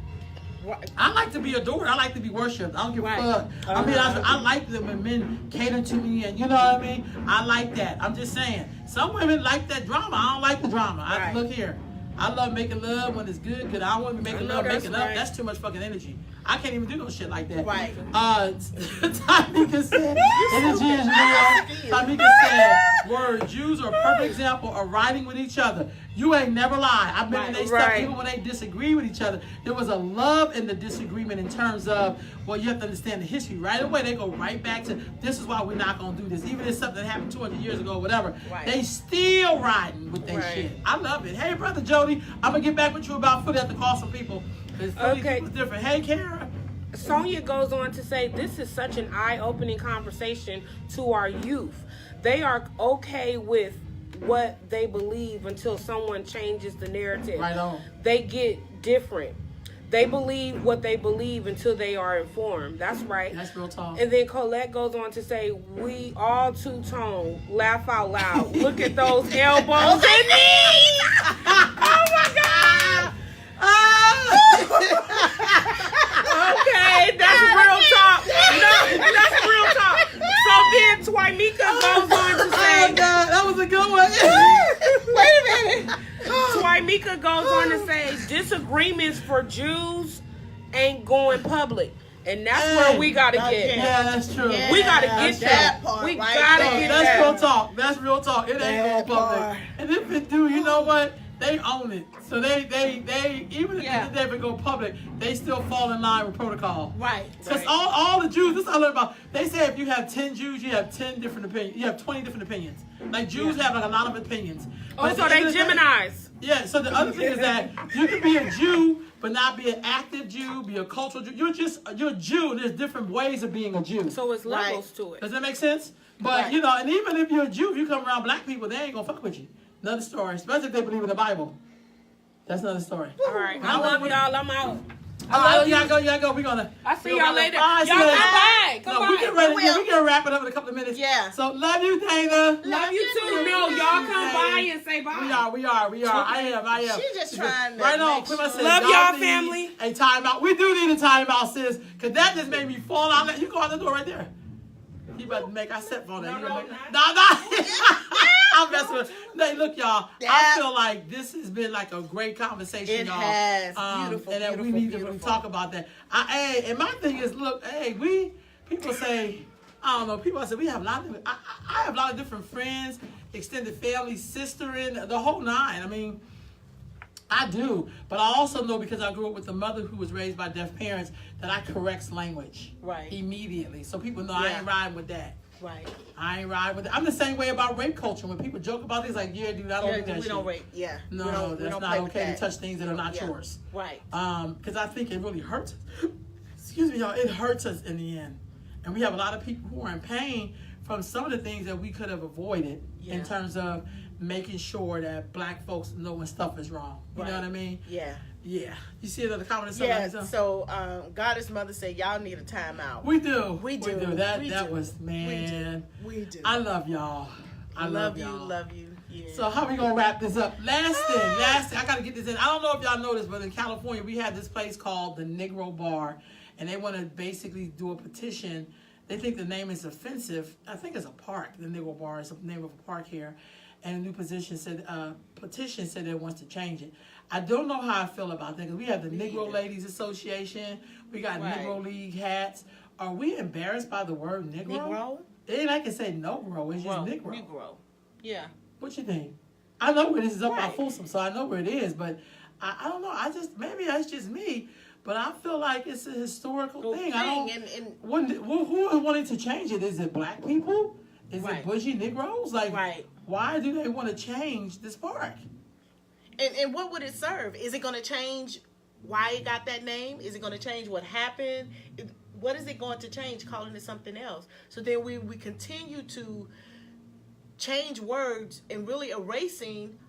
I like to be adored. I like to be worshipped. I don't give a fuck. I mean, I like them when men cater to me, and you know what I mean? I like that. I'm just saying. Some women like that drama. I don't like the drama. Look here. I love making love when it's good. I don't want to be making love, making up. That's too much fucking energy. I can't even do no shit like that. Right. Tamika said, energy is real. Tamika said, word, Jews are a perfect example of riding with each other. You ain't never lied. I've been in their stuff, even when they disagree with each other. There was a love in the disagreement in terms of, well, you have to understand the history. Right away, they go right back to, this is why we're not going to do this. Even if something happened 200 years ago or whatever, they still riding with their shit. I love it. Hey, Brother Jody, I'm going to get back with you about Philly. I have to call some people. Okay. It's different. Hey, Kara. Sonia goes on to say, this is such an eye-opening conversation to our youth. They are okay with what they believe until someone changes the narrative. Right on. They get different. They believe what they believe until they are informed. That's right. That's real talk. And then Colette goes on to say, we all two-tone, laugh out loud. Look at those elbows and knees. Oh my God. Okay, that's real talk. No, that's real talk. So then Twymeka goes on to say, oh God, that was a good one. Wait a minute. Twymeka goes on to say, disagreements for Jews ain't going public. And that's where we gotta get. Yeah, that's true. Yeah, we gotta get that. Part, we right gotta there. get that's that. real talk. That's real talk. It ain't going public. And if it do, you know what? They own it. So they even if they ever go public, they still fall in line with protocol. Right. Because all the Jews, this is what I learned about. They say if you have 10 Jews, you have 10 different opinions. You have 20 different opinions. Like Jews have like a lot of opinions. Oh, so they Geminis. Yeah, so the other thing is that you can be a Jew, but not be an active Jew, be a cultural Jew. You're a Jew. There's different ways of being a Jew. So it's levels to it. Does that make sense? But, you know, and even if you're a Jew, if you come around black people, they ain't going to fuck with you. Another story, especially if they believe in the Bible. That's another story. All right. I love y'all. I'm out. I love you. You gotta go. We're gonna. I see y'all later. Y'all come by. Come by. We get ready. We can wrap it up in a couple of minutes. Yeah. So love you, Dana. Love you too. No, y'all come by and say bye. We are. I am. She's just trying to. Right on. Sure. Love y'all, family. A timeout. We do need a timeout, sis, because that just made me fall out. You go out the door right there. He about to make our set phone. No. I'm messing with. Hey, look, y'all. I feel like this has been like a great conversation, y'all. It has. Beautiful. And that we need to really talk about that. And my thing is, look, people say, I don't know, people say we have a lot of, I have a lot of different friends, extended family, sister, the whole nine. I mean, I do, but I also know because I grew up with a mother who was raised by deaf parents that I corrects language immediately. So people know I ain't riding with that. Right. I ain't riding with that. I'm the same way about rape culture. When people joke about this, like, yeah, dude, I don't do that shit. We don't rape. Yeah. No, that's not okay to touch things that are not yours. Right. Because I think it really hurts. Excuse me, y'all. It hurts us in the end, and we have a lot of people who are in pain from some of the things that we could have avoided in terms of making sure that black folks know when stuff is wrong. You know what I mean? Yeah. Yeah. You see another comment? Yeah. So, Goddess Mother said, y'all need a timeout. We do. We do. That was, man. We do. I love y'all. I love y'all. Love you. Yeah. So how we gonna wrap this up? Last thing, I gotta get this in. I don't know if y'all know this, but in California we had this place called the Negro Bar, and they want to basically do a petition. They think the name is offensive. I think it's a park. The Negro Bar is the name of a park here, and a new petition said it wants to change it. I don't know how I feel about that because we have the Negro Ladies Association. We got Negro League hats. Are we embarrassed by the word Negro? Negro? It ain't like it say Negro. It's just Negro. Negro. Yeah. What you think? I know where this is up by Folsom, so I know where it is, but I don't know. Maybe that's just me, but I feel like it's a historical thing. I don't. Who is wanting to change it? Is it black people? Is it bougie Negroes? Like, why do they want to change this park? And what would it serve? Is it going to change why it got that name? Is it going to change what happened? What is it going to change calling it something else? So then we continue to change words and really erasing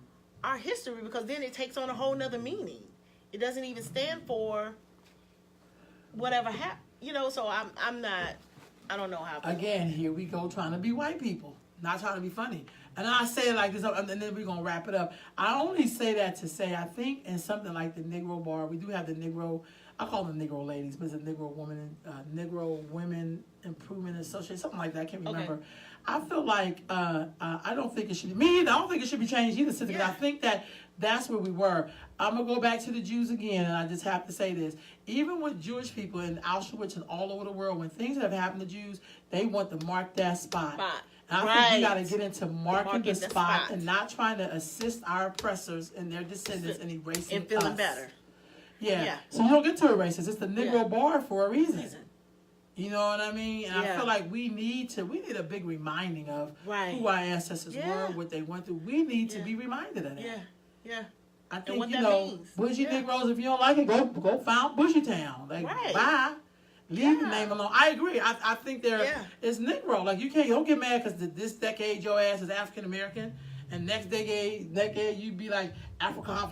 our history because then it takes on a whole nother meaning. It doesn't even stand for whatever happened. So I'm not, I don't know how. Again, here we go trying to be white people, not trying to be funny. And I say it like this, and then we're going to wrap it up. I only say that to say, I think in something like the Negro Bar, we do have the Negro, I call them Negro ladies, but it's a Negro Women Improvement Association, something like that. I can't remember. Okay. I feel like, I don't think it should be, I don't think it should be changed either, sister. Yeah. I think that's where we were. I'm going to go back to the Jews again, and I just have to say this. Even with Jewish people in Auschwitz and all over the world, when things have happened to Jews, they want to mark that spot. And I think we got to get into marking the spot and not trying to assist our oppressors and their descendants and erasing and feeling us. better. Yeah. So you don't get to erase us. It's the Negro Bar for a reason. You know what I mean? And I feel like we need a big reminding of who our ancestors were, what they went through. We need to be reminded of that. Yeah. I think, Bushy Negroes, if you don't like it, go found Bushy Town. Like, bye. Leave the name alone. I agree. I think it's Negro. Like, don't get mad because this decade your ass is African American, and next decade you be like Africa.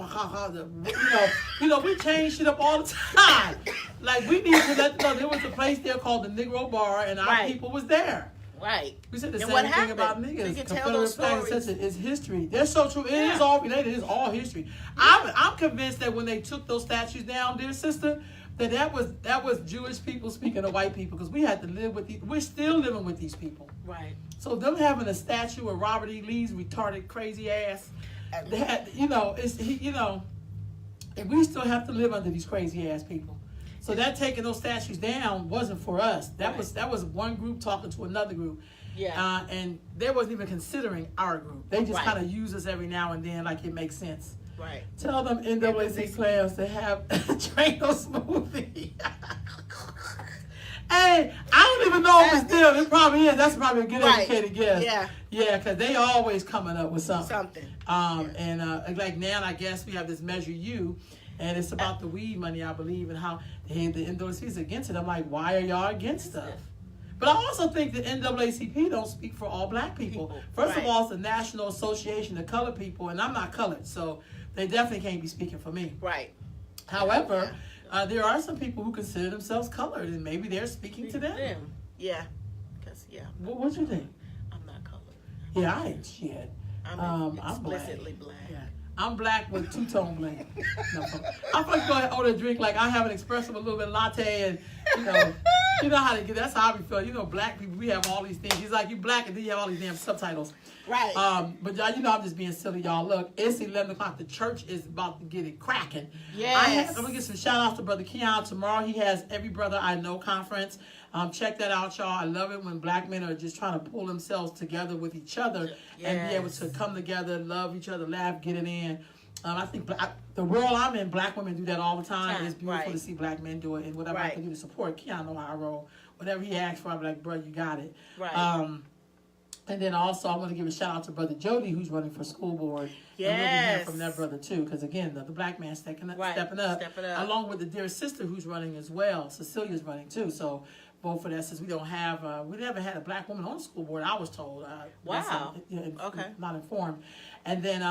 We change shit up all the time. Like, we need to let them know there was a place there called the Negro Bar, and our people was there. Right. We said the same thing about niggas. Confederate flag is history. They're so true. It is all related. It is all history. I'm convinced that when they took those statues down, dear sister, that was Jewish people speaking to white people, because we had to live with these. We're still living with these people. Right. So them having a statue of Robert E. Lee's retarded, crazy ass, and we still have to live under these crazy ass people. So that taking those statues down wasn't for us. That was one group talking to another group. Yeah. And they wasn't even considering our group. They just kind of use us every now and then like it makes sense. Right. Tell them NAACP players to have Drano smoothie. Hey, I don't even know if it's them. It probably is. That's probably a good educated guess. Yeah. Yeah, because they always coming up with something. And like now, I guess we have this Measure U. And it's about the weed money, I believe, and how the NAACP is against it. I'm like, why are y'all against stuff? But I also think the NAACP don't speak for all black people. First of all, it's the National Association of Colored People, and I'm not colored, so they definitely can't be speaking for me. Right. However, there are some people who consider themselves colored, and maybe they're speaking to them. Yeah. What you think? I'm not colored. Yeah, I ain't shit. I'm explicitly black. Yeah. I'm black with two-tone black. No, I'm supposed to go ahead and order a drink like I have an espresso with a little bit of latte, and you know how they get. That's how we feel. Black people, we have all these things. He's like, you black, and then you have all these damn subtitles. Right. But I'm just being silly, y'all. Look, it's 11 o'clock. The church is about to get it cracking. Yes. I'm gonna get some shout outs to Brother Keon tomorrow. He has Every Brother I Know conference. Check that out, y'all. I love it when black men are just trying to pull themselves together with each other and be able to come together, love each other, laugh, get it in. I think the world I'm in, black women do that all the time. It's beautiful to see black men do it, and whatever I can do to support Keon, know how I roll. Whatever he asks for, I'm like, bro, you got it. Right. And then also, I want to give a shout out to Brother Jody, who's running for school board. Yes. And we'll be hearing from that brother too, because again, the black man stepping up, along with the dear sister who's running as well. Cecilia's running too. So both of that, since we don't have, we never had a black woman on the school board, I was told. Wow. Okay. Not informed. And then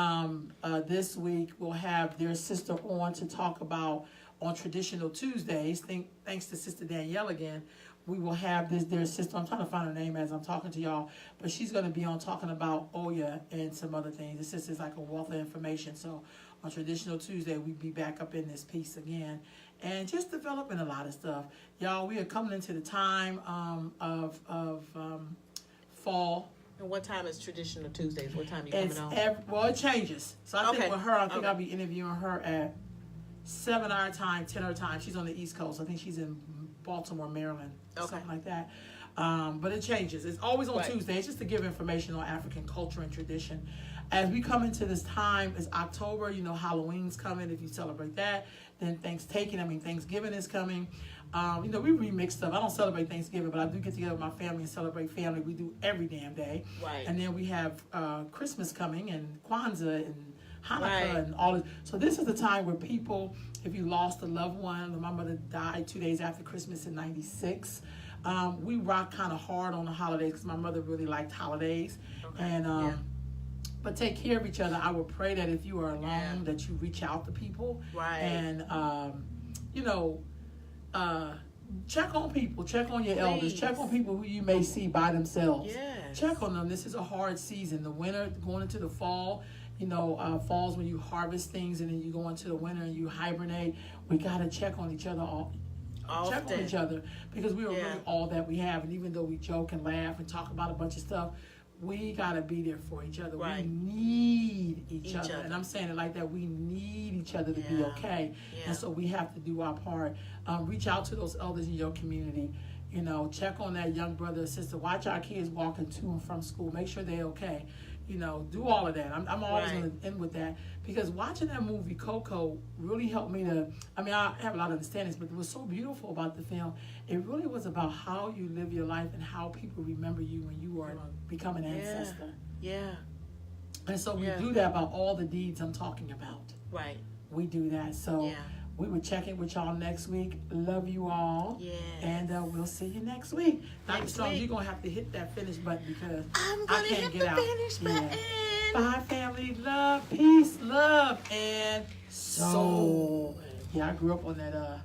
this week we'll have their sister on to talk about on Traditional Tuesdays. Thanks to Sister Danielle again. We will have their sister. I'm trying to find her name as I'm talking to y'all, but she's going to be on talking about Oya and some other things. This sister's like a wealth of information. So on Traditional Tuesday, we'll be back up in this piece again, and just developing a lot of stuff, y'all. We are coming into the time of fall. And what time is Traditional Tuesdays? What time are you coming on? Well, it changes. So I think with her, I'll be interviewing her at 7 our time, 10 our time. She's on the East Coast. I think she's in Baltimore, Maryland, something like that. But it changes. It's always on Tuesday. It's just to give information on African culture and tradition. As we come into this time, it's October. Halloween's coming if you celebrate that. Then Thanksgiving is coming. We remix stuff. I don't celebrate Thanksgiving, but I do get together with my family and celebrate family. We do every damn day. Right. And then we have Christmas coming and Kwanzaa and Hanukkah and all this. So this is the time where people, if you lost a loved one, my mother died 2 days after Christmas in '96. We rock kind of hard on the holidays because my mother really liked holidays. And but take care of each other. I would pray that if you are alone, that you reach out to people. Right. And check on people, check on your elders, check on people who you may see by themselves. Yes. Check on them. This is a hard season. The winter, going into the fall, fall's when you harvest things, and then you go into the winter and you hibernate. We gotta check on each other check on each other, because we are really all that we have. And even though we joke and laugh and talk about a bunch of stuff, we gotta be there for each other. Right. We need each other. And I'm saying it like that. We need each other to be okay. Yeah. And so we have to do our part. Reach out to those elders in your community. Check on that young brother or sister. Watch our kids walking to and from school. Make sure they're okay. Do all of that. I'm always going to end with that, because watching that movie Coco really helped me to. I have a lot of understandings, but it was so beautiful about the film. It really was about how you live your life and how people remember you when you are become an ancestor. Yeah. And so we do that by all the deeds I'm talking about. Right. We do that. So we will check in with y'all next week. Love you all. Yes. And we'll see you next week. Dr. Strong, you're going to have to hit that finish button, because I'm I going to can't hit get the out. finish button. Bye, family. Love, peace, love, and soul. Yeah, I grew up on that doc.